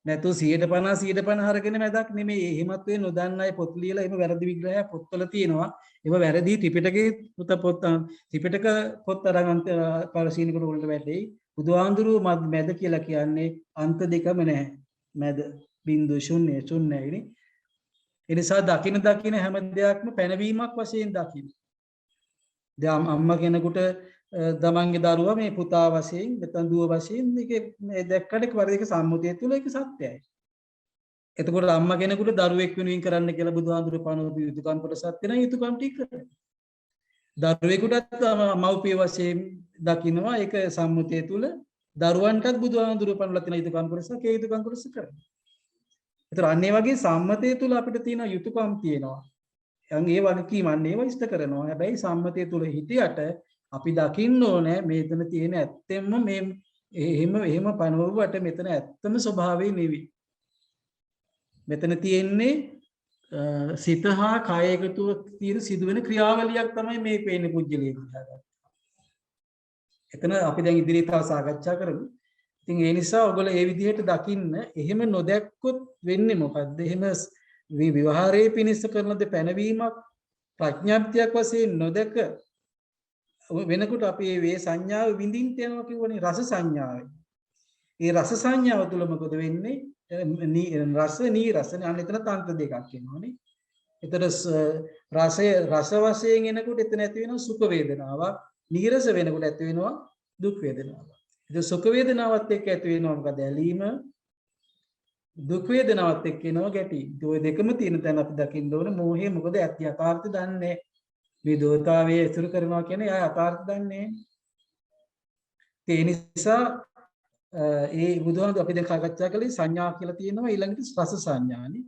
A: නැතු 150 150 අරගෙන මැදක් නෙමෙයි. එහෙමත් වේ නොදන්න අය පොත් ලියලා එහෙම වැරදි විග්‍රහයක් පොත්වල තියෙනවා. ඒව වැරදි ත්‍රිපිටකයේ පොත් ත්‍රිපිටක පොත් අරන් පරිශීලනකට වලට වැටෙයි. බුදුහාඳුරු මැද කියලා කියන්නේ අන්ත දෙකම නැහැ. මැද බිඳු ශුන්‍ය ශුන්‍යයිනේ. ඒ නිසා දකින හැම දෙයක්ම පැනවීමක් වශයෙන් දකින්න. දැන් අම්මා කෙනෙකුට තමන්ගේ දරුවා මේ පුතා වශයෙන් නැත්නම් දුව වශයෙන් මේ දැක්කට වරදක සම්මුතිය තුළ ඒක සත්‍යයි. එතකොට අම්මා කෙනෙකුට දරුවෙක් වෙනුවෙන් කරන්න කියලා බුදුහාඳුරු පනවපු යුතුයකම් කොට සත්‍ය නම් යුතුයකම් ටික කරන්න. දරුවෙකුටත් මව්පිය වශයෙන් දකින්නවා ඒක සම්මුතිය තුළ දරුවන්ටත් බුදුහාඳුරු පනවලා තියෙන යුතුයකම් කොට ඒ යුතුයකම් කොට කරන්න. ඒතර අන්නේ වගේ සම්මතය තුළ අපිට තියෙන යුතුයකම් තියෙනවා. ඒ වගකීම් අන්න ඒවා ඉෂ්ට කරනවා. හැබැයි සම්මතය තුළ හිටියට අපි දකින්න ඕනේ මේතන තියෙන ඇත්තෙන්ම මේ එහෙම පනවුවට මෙතන ඇත්තම ස්වභාවය නෙවෙයි. මෙතන තියෙන්නේ සිත හා කය එකතුව තියෙන සිදුවෙන ක්‍රියාවලියක් තමයි මේ පේන්නේ පුජ්‍යලිය කියලා. එතන අපි දැන් ඉදිරියට තව සාකච්ඡා කරමු. ඉතින් ඒ නිසා ඔයගොල්ලෝ මේ විදිහට දකින්න එහෙම නොදැක්කොත් වෙන්නේ මොකද්ද? එහෙම විවහාරයේ පිනිස්ස කරන ද පැනවීමක් ප්‍රඥාප්තියක් වශයෙන් නොදක වෙනකොට අපි මේ සංඥාව විඳින්න යනවා කියවනේ රස සංඥාවයි. ඒ රස සංඥාව තුළ මොකද වෙන්නේ? රස නීරස අන්න එතන තන්ත්‍ර දෙකක් එනවානේ. එතන රස වශයෙන් එනකොට එතන ඇති වෙනවා සුඛ වේදනාවක්. නීරස වෙනකොට ඇති වෙනවා දුක් වේදනාවක්. ඉතින් සුඛ වේදනාවත් එක්ක ඇති වෙනවා මොකද? ඇලීම. දුක් වේදනාවත් එක්ක එනවා ගැටීම. ඔය දෙකම තියෙන තැන අපි දකින්න ඕනේ මෝහය මොකද ඇත්ත යථාර්ථය දන්නේ මේ දෝතාවයේ ඉතුරු කරනවා කියන්නේ ආය යථාර්ථය දන්නේ. ඒ නිසා ඒ බුදුහාමුදුරුවෝ අපි දැන් සාකච්ඡා කළේ සංඥා කියලා තියෙනවා ඊළඟට රස සංඥානේ.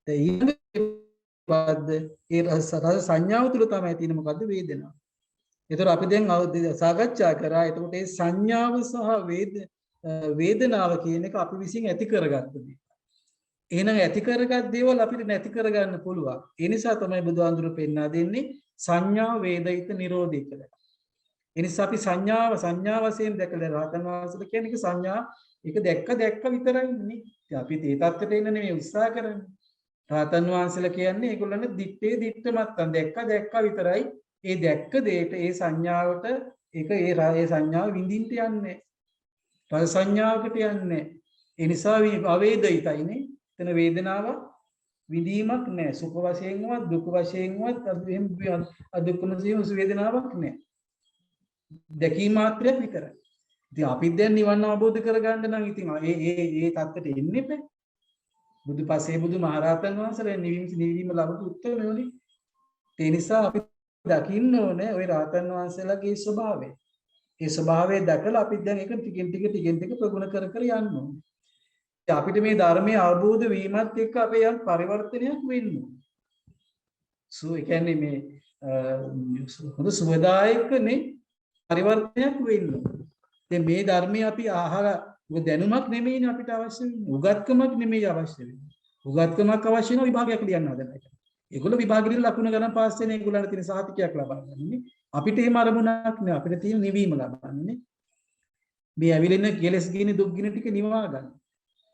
A: දැන් ඊළඟට ඒ රස සංඥාව තුළ තමයි තියෙන මොකද්ද? වේදනාව. ඒතර අපි දැන් සාකච්ඡා කරා. එතකොට මේ සංඥාව සහ වේදනාව කියන එක අපි විසින් ඇති කරගත්ත දේ. එහෙනම් ඇති කරගත් දේවල් අපිට නැති කරගන්න පුළුවන්. ඒ නිසා තමයි බුදුහාඳුරු පෙන්වා දෙන්නේ සංඥා වේදිත නිරෝධය කියලා. ඒ නිසා අපි සංඥා වශයෙන් දැකලා රහතන් වහන්සේලා කියන්නේ සංඥා ඒක දැක්ක විතරයි නේ. අපි ඒ தත්ත්වයට එන්න නෙමෙයි උත්සාහ කරන්නේ. රහතන් වහන්සේලා කියන්නේ ඒගොල්ලන්ට දිත්තේ මත්තන් දැක්ක විතරයි. ඒ දැක්ක දෙයට ඒ සංඥාවට ඒක ඒ සංඥාව විඳින්න යන්නේ. රස සංඥාවකට යන්නේ. ඒ නිසා අවේදිතයිනේ. එතන වේදනාව විඳීමක් නැහැ. සුඛ වශයෙන්වත් දුක් වශයෙන්වත් අදුක්කම සියුම් වේදනාවක් නැහැ. දැකීම මාත්‍රයක් විතරයි. ඉතින් අපි දැන් නිවන් අවබෝධ කරගන්න නම් ඉතින් ඒ தත්තට එන්නේ නැහැ. බුදුපසේ බුදුමහරහතන් වහන්සේලා නිවීම ලැබුණු උත්තරමනේ. ඒ නිසා අපි දකින්න ඕනේ ওই රහතන් වහන්සේලාගේ ස්වභාවය. ඒ ස්වභාවය දැකලා අපි දැන් ඒක ටිකෙන් ටික ප්‍රගුණ කර යන්න ඕනේ. අපිට මේ ධර්මයේ අවබෝධ වීමත් එක්ක අපේ යම් පරිවර්තනයක් වෙන්න ඕනේ. ඒ කියන්නේ මේ හොඳ සුවදායකනේ පරිවර්තනයක් වෙන්න ඕනේ. දැන් මේ ධර්මයේ අපි අහලා දැනුමක් නෙමෙයිනේ අපිට අවශ්‍ය වෙන්නේ. උගත්කමක් නෙමෙයි අවශ්‍ය වෙන්නේ. උගත්කමක් අවශ්‍ය වෙන විභාගයක් ලියන්න හදනවා. ඒගොල්ලෝ විභාගෙ ලකුණු ගණන් පාස් වෙන ඒගොල්ලන්ට තියෙන සහතිකයක් ලබා ගන්නනේ. අපිට එහෙම අරමුණක් නෑ. අපිට තියෙන නිවීම ලබන්නේ. මේ ඇවිලෙන කෙලස් ගිනි දුක් ගිනි ටික නිවා ගන්න.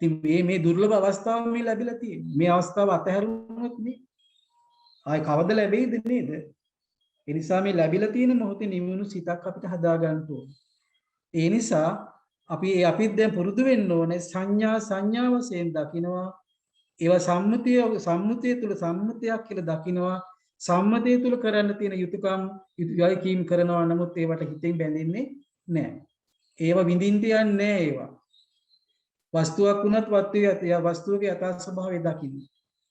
A: ඉතින් මේ දුර්ලභ අවස්ථාව මේ ලැබිලා තියෙන්නේ. මේ අවස්ථාව අතහැරුණොත් මේ ආයි කවද ලැබෙයිද නේද? ඒ නිසා මේ ලැබිලා තියෙන මොහොතේ නිවුණු සිතක් අපිට හදා ගන්න ඕනේ. ඒ නිසා අපිත් දැන් පුරුදු වෙන්න ඕනේ සංඥා වශයෙන් දකිනවා. ඒවා සම්මුතිය තුල සම්මුතියක් කියලා දකිනවා. සම්මතය තුල කරන්න තියෙන යුතුයකම් යයිකීම් කරනවා. නමුත් ඒවට හිතෙන් බැඳෙන්නේ නැහැ. ඒවා විඳින්න යන්නේ නැහැ ඒවා. වස්තුවක් වුණත් වස්තුවගේ යථා ස්වභාවය දකින්න.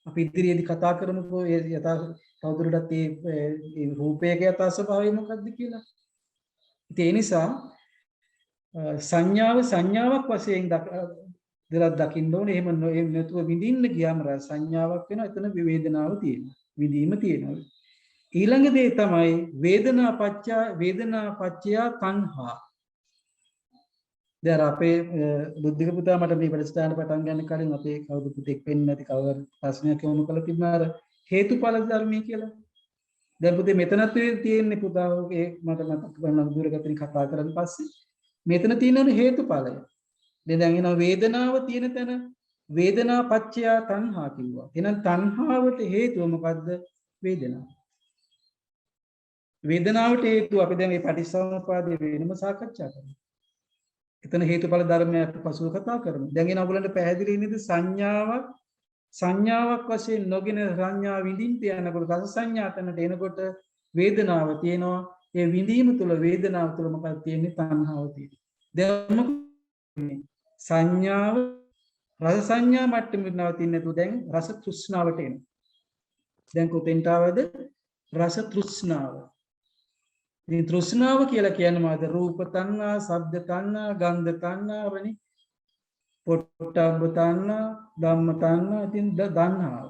A: අපි ඉදිරියේදී කතා කරමුකෝ ඒ යථා තවදුරටත් මේ රූපයක යථා ස්වභාවය මොකක්ද කියලා. ඒ නිසා සංඥාවක් වශයෙන් දකින්න ඕනේ. එහෙම නැතුව විඳින්න ගියාම සංඥාවක් වෙනවා. එතන වේදනාව තියෙනවා. විඳීම තියෙනවා. ඊළඟ දේ තමයි වේදනා පච්චය තණ්හා. දැන් අපේ බුද්ධික පුතා මට මේ වැඩසටහන පටන් ගන්න කලින් අපේ කවුරු පුතෙක් වෙන්නේ නැති කවර ප්‍රශ්නයක් යොමු කළා තිබුණා අර හේතුඵල ධර්මයේ කියලා. දැන් පුතේ මෙතනත් තියෙන්නේ පුතා ඒ මට මතක වෙනවා දුරකථන කතා කරන් පස්සේ මෙතන තියෙන හේතුඵලය. දැන් එනවා වේදනාව තියෙන තැන වේදනා පත්‍ය තණ්හා කිව්වා. එහෙනම් තණ්හාවට හේතුව මොකද්ද? වේදනාව. වේදනාවට හේතුව අපි දැන් මේ පටිච්චසමුප්පාදයේ වෙනම සාකච්ඡා කරමු. එතන හේතුඵල ධර්මයක් පසුව කතා කරමු. දැන් එන ඔයගලන්ට පැහැදිලි නේද සංඥාවක් වශයෙන් නොගෙන සංඥා විඳින්න යනකොට රස සංඥා තැනට එනකොට වේදනාව තියෙනවා. ඒ විඳීම තුළ වේදනාව තුළ මොකක්ද තියෙන්නේ? තණ්හාව තියෙනවා. දැන් සංඥාව රස සංඥා මට්ටමේ නවතින්නේ නැතුව දැන් රස තෘෂ්ණාවට එනවා. දැන් කොතෙන්ට ආවද? රස තෘෂ්ණාව. මේ තෘෂ්ණාව කියලා කියන්නේ මොකද? රූප තණ්හා, ශබ්ද තණ්හා, ගන්ධ තණ්හා වනි පොට්ටබ්බ තණ්හා, ධම්ම තණ්හා, ඉතින් තණ්හාව.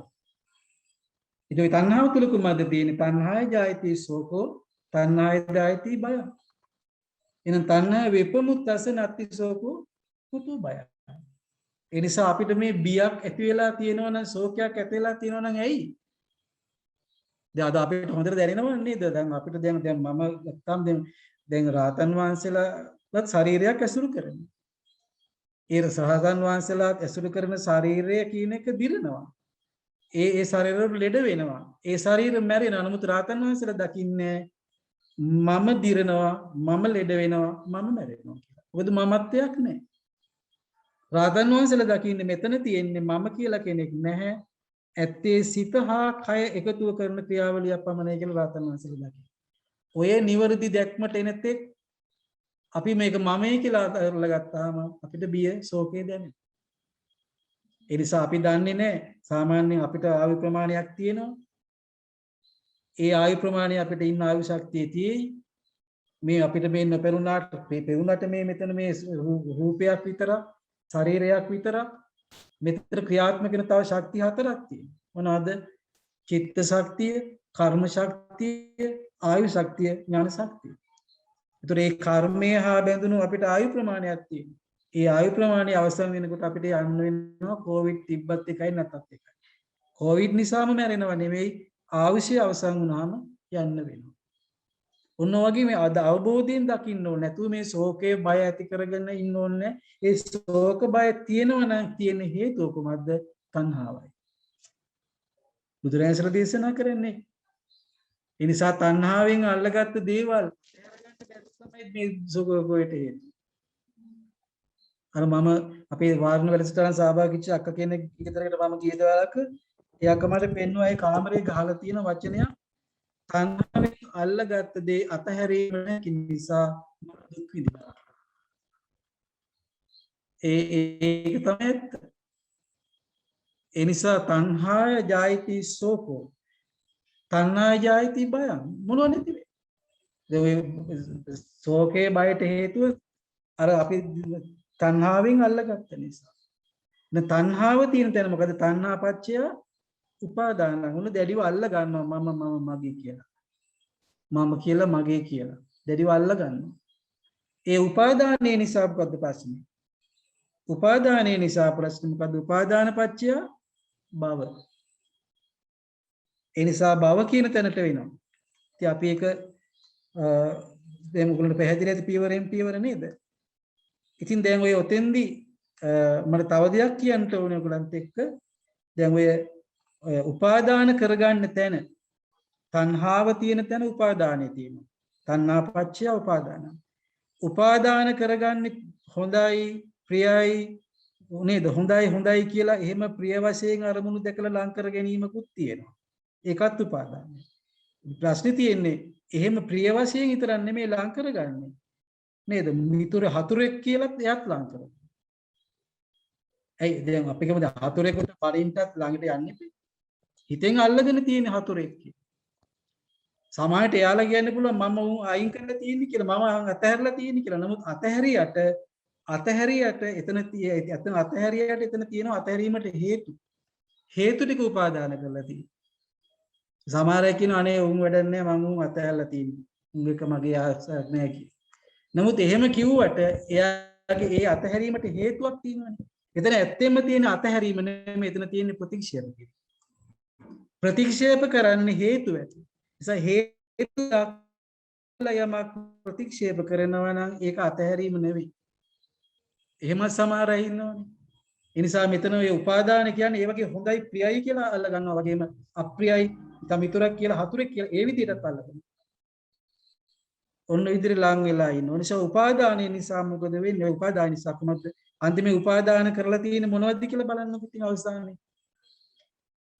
A: ඉතින් තණ්හාව තුල කොහමද තියෙන්නේ? තණ්හාය ජායති සෝකෝ, තණ්හාය ජායති බය. එහෙනම් තණ්හාව විපමුක්තස නත්ති සෝකෝ කුතු බය. ඒ නිසා අපිට මේ බියක් ඇති වෙලා තියෙනවා නම් ශෝකයක් ඇති වෙලා තියෙනවා නම් ඇයි? දැන් අද අපිට හොඳට දැනෙනව නේද? දැන් අපිට දැන් මම නැත්තම් දැන් රාතන් වහන්සේලාත් ශරීරයක් ඇසුරු කරනවා. ඒ රහතන් වහන්සේලාත් ඇසුරු කරන ශරීරය කියන එක දිරනවා. ඒ ශරීරවල ලෙඩ වෙනවා. ඒ ශරීර මැරෙනවා. නමුත් රහතන් වහන්සේලා දකින්නේ මම දිරනවා, මම ලෙඩ වෙනවා, මම මැරෙනවා කියලා. මොකද මමත්වයක් නැහැ. රහතන් වහන්සේලා දකින්නේ මෙතන තියෙන්නේ මම කියලා කෙනෙක් නැහැ. ඇත්තේ සිත හා කය එකතුව කරන ක්‍රියාවලියක් පමණයි කියලා රහතන් වහන්සේලා දකිනවා. ඔය නිවර්දි දැක්මට එනතෙක් අපි මේක මමයි කියලා අරලගත්තාම අපිට බිය ශෝකේ දැනෙනවා. ඒ නිසා අපි දන්නේ නැහැ සාමාන්‍යයෙන් අපිට ආයු ප්‍රමාණයක් තියෙනවා. ඒ ආයු ප්‍රමාණය අපිට ඉන්න ආයු ශක්තිය තියෙයි. මේ අපිට මේ පෙරුණාට මේ මෙතන මේ රූපයක් විතරක් ශරීරයක් විතරක් මෙතන ක්‍රියාත්මක වෙන තව ශක්ති හතරක් තියෙනවා. මොනවාද? චිත්ත ශක්තිය, කර්ම ශක්තිය, ආයු ශක්තිය, ඥාන ශක්තිය. ඒතර ඒ කර්මය හා බැඳුණු අපිට ආයු ප්‍රමාණයක් තියෙනවා. ඒ ආයු ප්‍රමාණය අවසන් වෙනකොට අපිට යන්න වෙනවා කොවිඩ් තිබ්බත් එකයි නැතත් එකයි. කොවිඩ් නිසාම මැරෙනව නෙවෙයි ආයුෂය අවසන් වුණාම යන්න වෙනවා. ඔන්න වගේ මේ අද අවබෝධයෙන් දකින්න ඕනේ. නැතුව මේ ශෝකයේ බය ඇති කරගෙන ඉන්න ඕනේ. ඒ ශෝක බය තියෙනවා නම් තියෙන හේතුව කොහොමද? තණ්හාවයි. බුදුරජාණන් දේශනා කරන්නේ. ඒ නිසා තණ්හාවෙන් අල්ලගත්ත දේවල් තමයි මේ ශෝකයට හේතුව. අර මම අපේ වාරණ වැඩසටහන සහභාගී වෙච්ච අක්ක කෙනෙක් ගෙදරකට මම ගිය දවල්ක ඒ අක්ක මට පෙන්නුවා ඒ කාමරේ ගහලා තියෙන වචනයක් තණ්හාවෙන් අල්ලගත්ත දේ අතහැරීම නිසා දුක් විඳිනවා. ඒක තමයි ඇත්ත. ඒ නිසා තණ්හාය ජායති සෝකෝ, තණ්හාය ජායති බයං. මොනවා නැති වෙයි. ඒ සෝකේ බයට හේතුව අර අපි තණ්හාවෙන් අල්ලගත්ත නිසා. තණ්හාව තියෙන තැන මොකද? තණ්හා පත්‍ය උපාදාන. උන දැඩිව අල්ල ගන්නවා මම මගේ කියලා. මම කියලා මගේ කියලා. දැඩිව අල්ල ගන්නවා. ඒ උපාදානයේ නිසා මොකද්ද ප්‍රශ්නේ? උපාදානයේ නිසා ප්‍රශ්නේ මොකද්ද? උපාදාන පත්‍ය භව. ඒ නිසා භව කියන තැනට වෙනවා. ඉතින් අපි ඒක දැන් ඔයගොල්ලන්ට පැහැදිලි ඇති පියවරෙන් පියවර නේද? ඉතින් දැන් ඔය ඔතෙන්දී මට තව දෙයක් කියන්න ඕනේ ඔයගොල්ලන්ට එක්ක. දැන් ඔය උපාදාන කරගන්න තැන තණ්හාව තියෙන තැන උපාදානෙ තියෙනවා. තණ්හා පත්‍ය උපාදාන. උපාදාන කරගන්නේ හොඳයි ප්‍රියයි නේද? හොඳයි කියලා එහෙම ප්‍රිය වශයෙන් අරමුණු දැකලා ලං කර ගැනීමකුත් තියෙනවා. ඒකත් උපාදානයි. ප්‍රශ්නේ තියෙන්නේ එහෙම ප්‍රිය වශයෙන් විතරක් නෙමෙයි ලං කරගන්නේ. නේද? මිතුරු හතුරෙක් කියලාත් එයාත් ලං කරනවා. ඇයි දැන් අපි කියමු හතුරෙකුට පරින්ටත් ළඟට යන්න එපා. හිතෙන් අල්ලගෙන තියෙන හතුරෙක් කියලා. සමාජයට එයාලා කියන්න පුළුවන් මම උන් අයින් කරලා තියෙන්නේ කියලා, මම අතහැරලා තියෙන්නේ කියලා. නමුත් අතහැරියට එතන අතහැරියට එතන තියෙන අතහැරීමට හේතු ටික උපාදාන කරලා තියෙනවා. සමහර අය කියනවා අනේ උන් වැඩක් නැහැ මම උන් අතහැරලා තියෙන්නේ. උන් එක මගේ ආසක් නැහැ කියලා. නමුත් එහෙම කිව්වට එයා ඒ අතහැරීමට හේතුවක් තියෙනවනේ. එතන ඇත්තෙම තියෙන අතහැරීම නෙමෙයි එතන තියෙන ප්‍රතික්ෂේප කිරීම. ප්‍රතික්ෂේප කරන්න හේතුව ඇති. නිසා හේතු යමක් ප්‍රතික්ෂේප කරනවා නම් ඒක අතහැරීම නෙවෙයි. එහෙම සමහර අය ඉන්නවනේ. ඒ නිසා මෙතන ඔය උපාදාන කියන්නේ ඒ වගේ හොඳයි ප්‍රියයි කියලා අල්ල ගන්නවා වගේම අප්‍රියයි තමිතුරක් කියලා හතුරෙක් කියලා ඒ විදිහටත් අල්ලගන්නවා. ඔන්න ඉදිරි ලං වෙලා ඉන්න. ඒ නිසා උපාදානය නිසා මොකද වෙන්නේ? උපාදාන නිසා කොහොමද අන්තිමේ උපාදාන කරලා තියෙන්නේ මොනවද කියලා බලන්නකො ඉතින් අවසානයේ.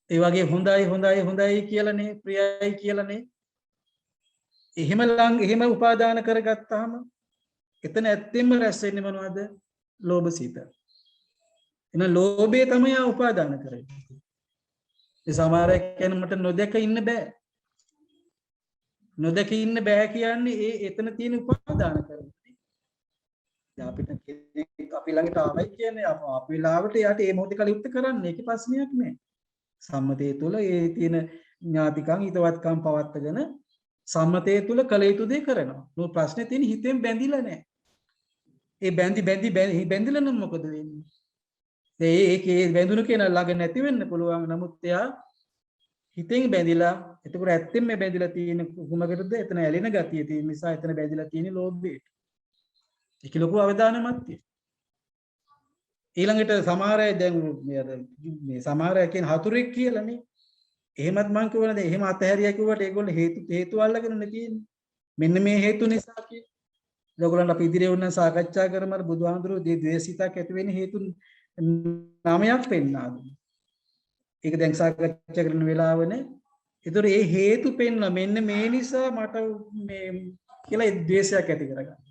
A: ඒ වගේ හොඳයි කියලානේ ප්‍රියයි කියලානේ. එහෙම උපාදාන කරගත්තාම එතන ඇත්තෙන්ම රැස් වෙන්නේ මොනවද? ලෝභ සිත. එන ලෝභය තමයි උපාදාන කරන්නේ. ඒ සමහරක් කියන මට නොදක ඉන්න බෑ. නොදක ඉන්න බෑ කියන්නේ ඒ එතන තියෙන උපාදාන කරන්නේ. දැන් අපිට අපි ළඟට ආවයි කියන්නේ අපි වෙලාවට යාට ඒ මොහොතේ කලියුත් කරන්නේ. ඒකේ ප්‍රශ්නයක් නෑ. සම්මතයේ තුල ඒ තියෙන ඥාතිකම් හිතවත්කම් පවත්වාගෙන සම්මතයේ තුල කල යුතු දේ කරනවා. නෝ ප්‍රශ්නේ තියෙන්නේ හිතෙන් බැඳිලා නෑ. ඒ බැඳිලා නම් මොකද වෙන්නේ? ඒකේ බැඳුණු කෙනා ළඟ නැති වෙන්න පුළුවන්. නමුත් එයා හිතෙන් බැඳිලා එතකොට ඇත්තෙන්ම බැඳිලා තියෙන කුමකටද? එතන ඇලෙන ගතිය තියෙන නිසා එතන බැඳිලා තියෙන ලෝභයට. ඒක ලොකු අවදානමක් තියෙනවා. ඊළඟට සමහර අය දැන් මේ සමහර අය කියන හතුරෙක් කියලානේ. එහෙමත් මං කියවනේ දැන් එහෙම අතහැරියා කිව්වට ඒගොල්ලෝ හේතු අල්ලගෙනනේ තියෙන්නේ. මෙන්න මේ හේතු නිසා කියන්නේ. ඒගොල්ලන්ට අපි ඉදිරියේ වුණා සාකච්ඡා කරමු අර බුදුහාමුදුරුවෝ ද්වේෂිතක් ඇති වෙන හේතු 9ක් පෙන්වා දුන්නා. ඒක දැන් සාකච්ඡා කරන වෙලාවනේ. ඒතර ඒ හේතු පෙන්න මෙන්න මේ නිසා මට මේ කියලා ද්වේෂයක් ඇති කරගන්න.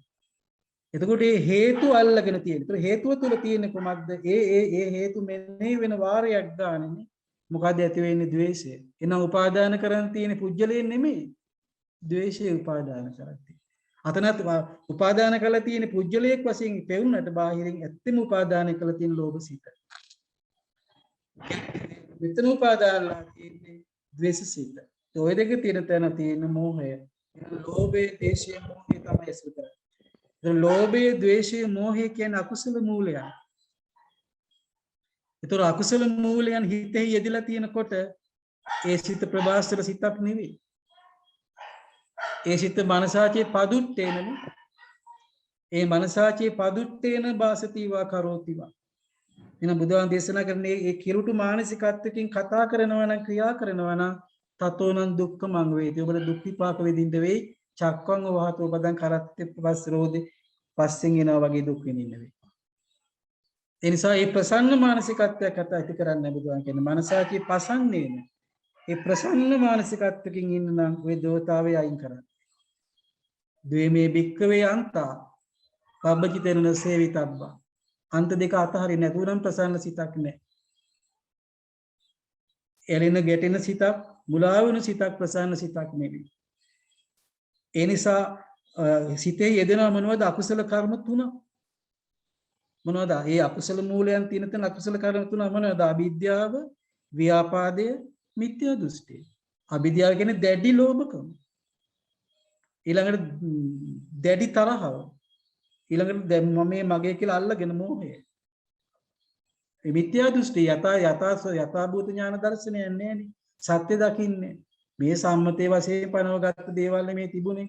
A: එතකොට මේ හේතු අල්ලගෙන තියෙන. ඒතර හේතුව තුල තියෙන කොමක්ද? ඒ හේතු මෙන්නේ වෙන වාරයක් ගන්නනේ. මොකද ඇති වෙන්නේ ද්වේෂය. එහෙනම් උපාදාන කරන් තියෙන පුජ්‍යලයෙන් නෙමෙයි. ද්වේෂය උපාදාන කරන්නේ. අතනත් උපාදාන කරලා තියෙන පුජ්‍යලයක් වශයෙන් පෙවුනට බාහිරින් ඇත්තම උපාදාන කරලා තියෙන ලෝභ සිත. මෙතන උපාදානලා තියෙන්නේ ද්වේෂ සිත. ඔය දෙක තියෙන තැන තියෙන මෝහය. ලෝභය, ද්වේෂය, මෝහය තමයි ඇසුර කරන්නේ. ලෝභය, ද්වේෂය, මෝහය කියන අකුසල මූලයන්. ඒතර අකුසල මූලයන් හිතේ යෙදලා තියෙනකොට ඒ සිත ප්‍රබාස්තර සිතක් නෙවෙයි. ඒ සිත මනසාචේ පදුට්ටේනනේ. ඒ මනසාචේ පදුට්ටේන බාසතිවා කරෝතිවා. එන බුදුන් දේශනා කරන්නේ ඒ කිරුටු මානසිකත්වකින් කතා කරනවා නම් ක්‍රියා කරනවා නම් තතෝනං දුක්ඛ මං වේති. ඔබට දුක් විපාක වෙදින්න වෙයි. චක්කං වහතෝ පදං කරත්තේ පස්රෝදේ පස්සෙන් එනවා වගේ දුක් විඳින්න වෙයි. ඒ නිසා මේ ප්‍රසන්න මානසිකත්වයක් ඇති කරන්න බුදුන් කියන්නේ මනසාචේ පසන්නේන. ඒ ප්‍රසන්න මානසිකත්වකින් ඉන්න නම් ඔය දෝතාවේ අයින් කරන්න. ද්වේමේ භික්ඛවේ අන්තා පබ්බචිතේන සේවිතබ්බා. අන්ත දෙක අතහරින්න නැතුනම් ප්‍රසන්න සිතක් නැහැ. එළින ගැටෙන සිතක්, මුලා වෙන සිතක් ප්‍රසන්න සිතක් නෙවෙයි. ඒ නිසා සිතේ යෙදෙන මොනවද අකුසල කර්ම තුන. මොනවද? ඒ අකුසල මූලයන් තියෙන තැන අකුසල කර්ම තුන මොනවද? අවිද්‍යාව, ව්‍යාපාදය, මිත්‍යා දෘෂ්ටිය. අවිද්‍යාව කියන්නේ දැඩි ලෝභකම. ඊළඟට දැඩි තරහව. ඊළඟට මම මගේ කියලා අල්ලගෙන මෝහය. මේ මිත්‍යා දෘෂ්ටි යථාභූත ඥාන දර්ශනය නෑනේ. සත්‍ය දකින්නේ. මේ සම්මතයේ වශයෙන් පනවගත්ත දේවල් මේ තිබුණේ.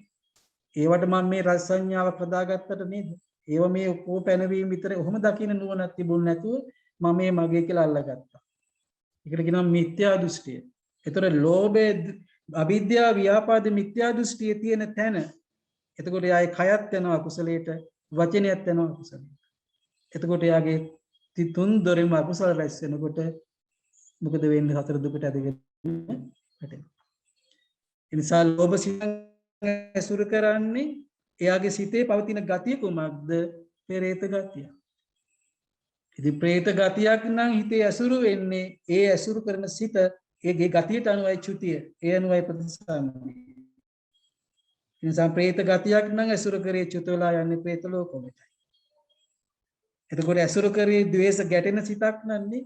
A: ඒවට මම මේ රස සංඥාවක් හදාගත්තට නේද? ඒව මේ ඔක්කොම පැනවීම විතරේ ඔහොම දකින්න නුවණක් තිබුණ නැතුව මම මේ මගේ කියලා අල්ලගත්තා. ඒකට කියනවා මිත්‍යා දෘෂ්ටිය. ඒතර ලෝභය, අවිද්‍යාව, ව්‍යාපාද, මිත්‍යා දෘෂ්ටිය තියෙන තැන එතකොට යායේ කයත් යනවා කුසලයට, වචනයත් යනවා කුසලයට. එතකොට යාගේ තුන් දොරෙම අකුසල රැස් වෙනකොට මොකද වෙන්නේ? හතර දුකට ඇදගෙන වැටෙනවා. ඒ නිසා ලෝභ සිත ඇසුරු කරන්නේ එයාගේ සිතේ පවතින ගතිය කුමක්ද? පෙරේත ගතිය. ඉතින් ප්‍රේත ගතියක් නම් හිතේ ඇසුරු වෙන්නේ ඒ ඇසුරු කරන සිත ඒගේ ගතියට අනුවයි චුතිය. ඒ අනුවයි ප්‍රතිසංවේදී. ඒ නිසා ප්‍රේත ගතියක් නම් ඇසුරු කරේ චුත වෙලා යන්නේ ප්‍රේත ලෝකෙට. එතකොට ඇසුරු කරේ ද්වේෂ ගැටෙන සිතක් නන්නේ.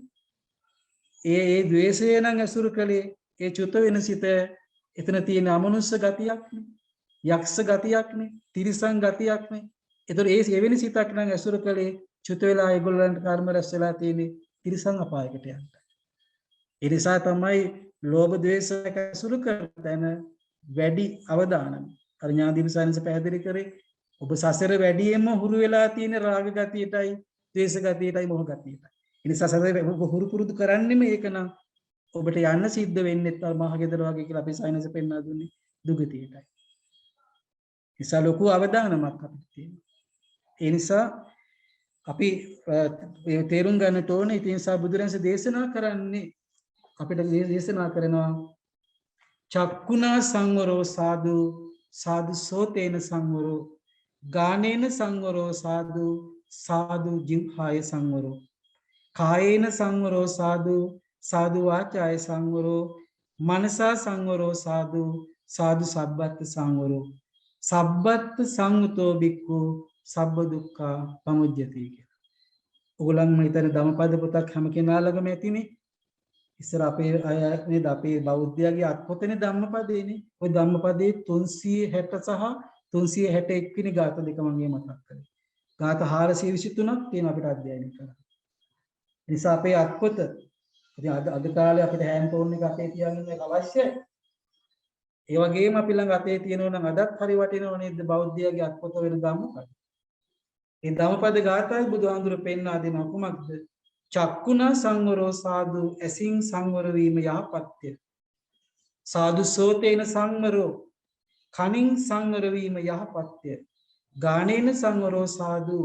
A: ඒ ද්වේෂය නම් ඇසුරු කළේ ඒ චුත වෙන සිත එතන තියෙන අමනුෂ්‍ය ගතියක් නේ. යක්ෂ ගතියක් නේ. තිරිසන් ගතියක් නේ. ඒතර ඒ එවැනි සිතක් නම් ඇසුරු කළේ චුත වෙලා ඒගොල්ලන්ට කර්ම රැස් වෙලා තියෙන්නේ තිරිසන් අපායකට යන්න. ඒ නිසා තමයි ලෝභ ද්වේෂ ඇසුරු කරන තැන වැඩි අවදානම. අර ඥානදීපසාරංශ පැහැදිලි කරේ ඔබ සසර වැඩියෙන්ම හුරු වෙලා තියෙන රාග ගතියටයි, ද්වේෂ ගතියටයි, මොහ ගතියටයි. ඒ නිසා සසර ඔබ හුරු පුරුදු කරන්නෙම ඒක නම් ඔබට යන්න සිද්ධ වෙන්නේ තව මහගෙදර වගේ කියලා අපි සයින්ස් පෙන්වා දුන්නේ දුගතියටයි. නිසා ලොකු අවදානමක් අපිට තියෙනවා. ඒ නිසා අපි තේරුම් ගන්නට ඕනේ. ඒ නිසා බුදුරජාණන් දේශනා කරන්නේ අපිට දේශනා කරනවා චක්කුණා සංවරෝ සාදු සාදු සෝතේන සංවරෝ ගානේන සංවරෝ සාදු සාදු ජිව්හාය සංවරෝ කායේන සංවරෝ සාදු සාදු වාචාය සංවරෝ මනසා සංවරෝ සාදු සාදු සබ්බත් සංවරෝ සබ්බත් සංයුතෝ බික්ඛු සබ්බ දුක්ඛා පමුජ්ජති කියලා. ඕගොල්ලන් මම හිතන්නේ ධම්මපද පොතක් හැම කෙනා ළඟම ඇතිනේ. ඉස්සර අපේ අය නේද අපේ බෞද්ධයාගේ අත්පොතනේ ධම්මපදේනේ. ওই ධම්මපදේ 360 සහ 361 වෙනි ගාථ දෙක මම මතක් කරේ. ගාථ 423ක් තියෙන අපිට අධ්‍යයනය කරන්න. නිසා අපේ අත්පොත ඉතින් අද කාලේ අපිට හෑන්ඩ් ෆෝන් එක අපේ තියාගෙන ඉන්න අවශ්‍යයි. ඒ වගේම අපි ළඟ අතේ තියෙනවා නම් අදත් හරි වටිනව නේද බෞද්ධයාගේ අත්පොත වෙන ධම්මපද. මේ ධම්මපද ගාථායි බුදුහාඳුර පෙන්වා දෙන කුමක්ද? චක්කුණා සංවරෝ සාදු ඇසින් සංවර වීම යහපත්ය. සාදු සෝතේන සංවරෝ කනින් සංවර වීම යහපත්ය. ගානේන සංවරෝ සාදු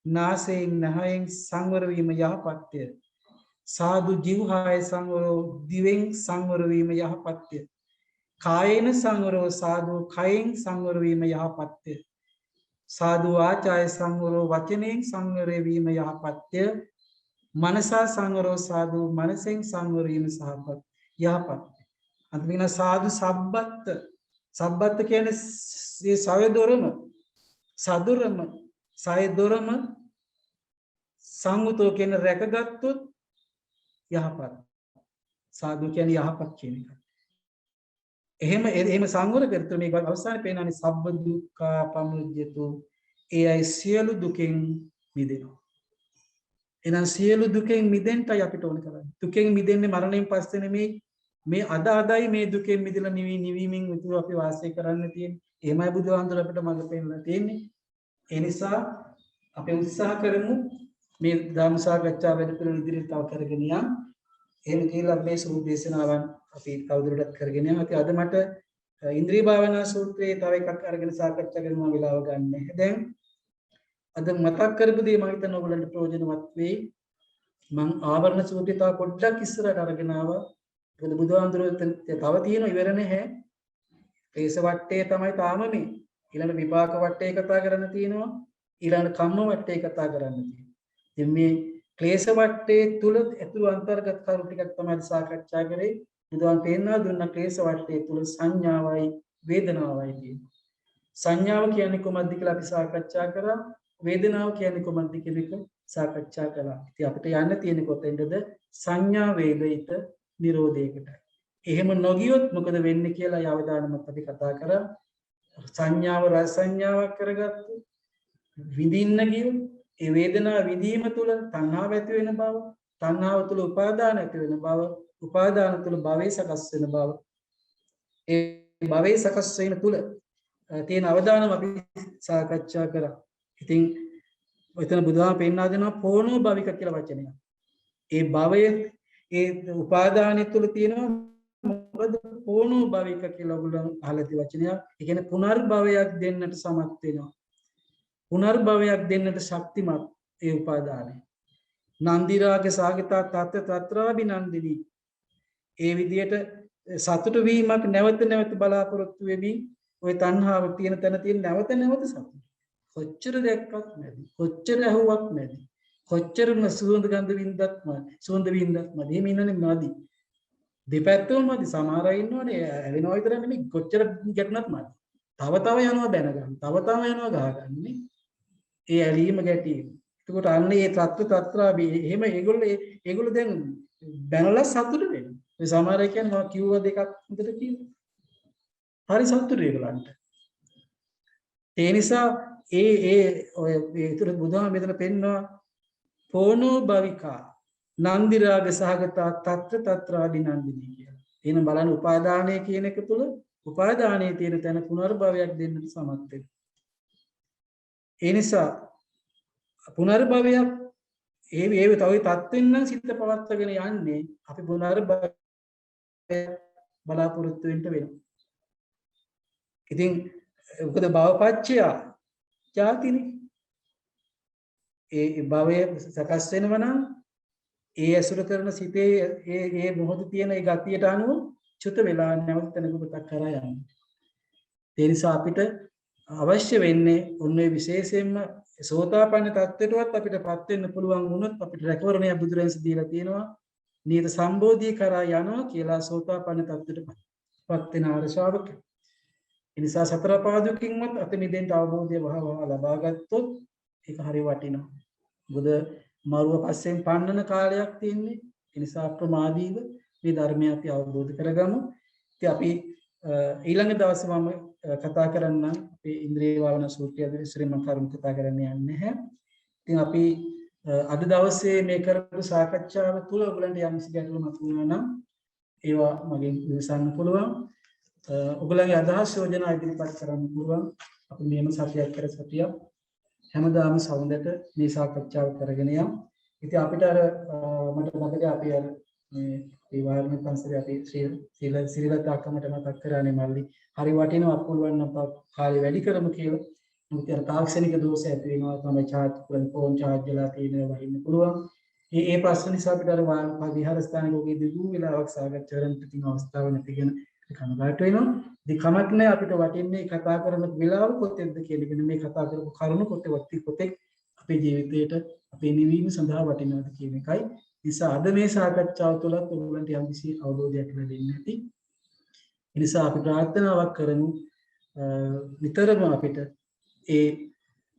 A: නාසයෙන් නහයෙන් සංවර වීම යහපත්ය. සාදු ජීවහාය සංවරෝ දිවෙන් සංවර වීම යහපත්ය. කායේන සංවරෝ සාදු කයෙන් සංවර වීම යහපත්ය. සාදු වාචාය සංවරෝ වචනයෙන් සංවර වීම යහපත්ය. මනසා සංවරෝ සාදු මනසෙන් සංවර වීම යහපත්ය. අන්තිමට සාදු සබ්බත් සබ්බත් කියන්නේ මේ සයදොරම සදුරම සයදොරම සංවතෝ කියන රැකගත්තොත් යහපත්. සාදු කියන්නේ යහපත් කියන එක. එහෙම සංවර කරතු මේක අවසානයේ පේනනේ සබ්බ දුක්ඛා පමුජ්ජතු. ඒ අය සියලු දුකෙන් මිදෙනවා. එහෙනම් සියලු දුකෙන් මිදෙන්නයි අපිට ඕන කරන්නේ. දුකෙන් මිදෙන්නේ මරණයෙන් පස්සේ නෙමෙයි. මේ අදයි මේ දුකෙන් මිදලා නිවීමෙන් විතර අපි වාසය කරන්න තියෙන්නේ. එහෙමයි බුදුහාමුදුර අපිට මඟ පෙන්නලා තියෙන්නේ. ඒ නිසා අපි උත්සාහ කරමු මේ ධර්ම සාකච්ඡා වැඩපිළිවෙල ඉදිරියට තව කරගෙන යන්න. එහෙම කියලා මේ සූත්‍ර දේශනාවන් අපි තවදුරටත් කරගෙන යමු. අද මට ඉන්ද්‍රිය භාවනා සූත්‍රයේ තව එකක් අරගෙන සාකච්ඡා කරනවා වෙලාව ගන්න. දැන් අද මතක් කරපු දේ මම හිතන ඔයගලන්ට ප්‍රයෝජනවත් වෙයි. මම ආවරණ සූත්‍රය තව පොඩ්ඩක් ඉස්සරහට අරගෙන ආවා. මොකද බුදුහාමුදුරුවෝ තව තියෙන ඉවර නැහැ. ක්ලේශ වට්ටේ තමයි තාම මේ. ඊළඟ විපාක වට්ටේ කතා කරන්න තියෙනවා. ඊළඟ කම්ම වට්ටේ කතා කරන්න තියෙනවා. ඉතින් මේ ක්ලේශ වට්ටේ තුල ඇතුළු අන්තර්ගත කරුණු ටිකක් තමයි සාකච්ඡා කරේ. බුදුන් පෙන්වා දුන්න ක්ලේශ වට්ටේ තුල සංඥාවයි වේදනාවයි තියෙනවා. සංඥාව කියන්නේ කොහොමද කියලා අපි සාකච්ඡා කරා. වේදනාව කියන්නේ කොහොමද කියන එක සාකච්ඡා කළා. ඉතින් අපිට යන්න තියෙන කොතෙන්ද සංඥා වේදිත නිරෝධයකට. එහෙම නොගියොත් මොකද වෙන්නේ කියලා අවදානමත් අපි කතා කරා. සංඥාව රස සංඥාවක් කරගත්තු විඳින්න ගියොත් ඒ වේදනාව විඳීම තුළ තණ්හාව ඇති වෙන බව, තණ්හාව තුළ උපාදාන ඇති වෙන බව, උපාදාන තුළ භවය සකස් වෙන බව. ඒ භවය සකස් වෙන තුළ තියෙන අවදානම අපි සාකච්ඡා කරා. ඉතින් ඔතන බුදුහාම පෙන්වා දෙනවා පොණෝ භවික කියලා වචනයක්. ඒ භවය ඒ උපාදානය තුළ තියෙනවා මොකද පොණෝ භවික කියලා ඔයගොල්ලෝ අහලා තියෙන වචනයක්. ඒ කියන්නේ පුනර්භවයක් දෙන්නට සමත් වෙනවා. පුනර්භවයක් දෙන්නට ශක්තිමත් ඒ උපාදානය. නන්දි රාග සාගතා තත් තත්‍රාබිනන්දිනී. ඒ විදිහට සතුට වීමක් නැවත නැවත බලාපොරොත්තු වෙමින් ওই තණ්හාව තියෙන තැන තියෙන නැවත නැවත සතුට. කොච්චර දැක්කත් නැති. කොච්චර ඇහුවක් නැති. කොච්චර සුවඳ ගඳ වින්දත් සුවඳ වින්දත් මදි. එහෙම ඉන්නනේ මදි. දෙපැත්තම මදි. සමහර අය ඉන්නවනේ ඇලෙනවා විතර නෙමෙයි කොච්චර ගැටුණත් මදි. තව තව යනවා බැනගන්න. තව තව යනවා ගහගන්නේ. ඒ ඇලීම ගැටීම. එතකොට අන්න ඒ තත්ත්‍රාබී එහෙම ඒගොල්ලෝ දැන් බැනලා සතුට වෙනවා. ඒ සමහර අය කියන්නේ මම කිව්ව දෙකක් හොඳට කිව්වා. හරි සතුටු ඒගොල්ලන්ට. ඒ නිසා ඒතර බුදුහාම මෙතන පෙන්නවා පෝනෝ භවිකා නන්දි රාග සහගතා తත්‍ර తත්‍රාදි නන්දිනී කියලා. එහෙනම් බලන්න උපාදානය කියන එක තුල උපාදානයේ තියෙන තැන පුනර්භවයක් දෙන්නට සමත් වෙනවා. ඒ නිසා පුනර්භවයක් ඒ තව තත්ත්වෙන් නම් සිත පවත්වාගෙන යන්නේ අපි පුනර්භවය බලාපොරොත්තු වෙන්න වෙනවා. ඉතින් මොකද භවපච්චය ජාතිනේ. ඒ භවය සකස් වෙනවා නම් ඒ ඇසුර කරන සිතේ ඒ මොහොත තියෙන ඒ ගතියට අනුව චුත වෙලා නැවත තැනකට කරා යන්නේ. ඒ නිසා අපිට අවශ්‍ය වෙන්නේ ඔන්නේ විශේෂයෙන්ම සෝතාපන්න තත්ත්වයටවත් අපිටපත් වෙන්න පුළුවන් වුණොත් අපිට රැකවරණය බුදුරජාණන් දීලා තියෙනවා. නීත සම්බෝධිය කරා යනවා කියලා සෝතාපන්න තත්ත්වයටපත් වෙන ආරශාවක. ඒ නිසා සතර පාදුකින්වත් අත මිදෙන්න අවබෝධය වහව ලබා ගත්තොත් ඒක හරිය වටිනවා. බුද මරුව පස්සෙන් පන්නන කාලයක් තියෙන්නේ. ඒ නිසා අප්‍රමාදීව මේ ධර්මය අපි අවබෝධ කරගමු. ඉතින් අපි ඊළඟ දවසේ මම කතා කරන්නම් අපේ ඉන්ද්‍රිය භාවනා සූත්‍රය විශ්ලේෂණය මම කරුණු කතා කරන්න යන්නේ නැහැ. ඉතින් අපි අද දවසේ මේ කරපු සාකච්ඡාව තුළ ඔයගලන්ට යම් කිසි ගැටලු මතුවනවා නම් ඒවා මගෙන් විමසන්න පුළුවන්. ඔයගලගේ අදහස් යෝජනා ඉදිරිපත් කරන්න පුළුවන්. අපි මේම සතියක් කර සතියක් හැමදාම සවුන්දට මේ සාකච්ඡාව කරගෙන යමු. ඉතින් අපිට අර මට මතකයි අපි අර මේ වාරණ පන්සලේ අපි ශ්‍රීලතා අක්කමට මතක් කරානේ මල්ලි. හරි වටිනවා පුළුවන් නම් කාලේ වැඩි කරමු කියලා. මොකද අර තාක්ෂණික දෝෂ ඇති වෙනවා තමයි charge කරන ෆෝන් charge වෙලා තියෙනවා වහින්න පුළුවන්. ඒ ප්‍රශ්න නිසා අපිට අර විහාරස්ථානයේ ඔගේ දිගු වෙලාවක් සාකච්ඡා කරන්න තියෙන අවස්ථාව නැතිගෙන කනගාටු වෙනවා. ඉතින් කමක් නැහැ අපිට වටින්නේ කතා කරන වෙලාව කොතෙන්ද කියන මේ කතා කරපු කරුණු කොතෙක් අපේ ජීවිතේට අපේ නිවීම සඳහා වටිනවද කියන එකයි. නිසා අද මේ සාකච්ඡාව තුළත් ඔයගොල්ලන්ට යම්කිසි අවබෝධයක් ලැබෙන්නේ නැති. ඒ නිසා අපි ප්‍රාර්ථනාවක් කරමු විතරම අපිට ඒ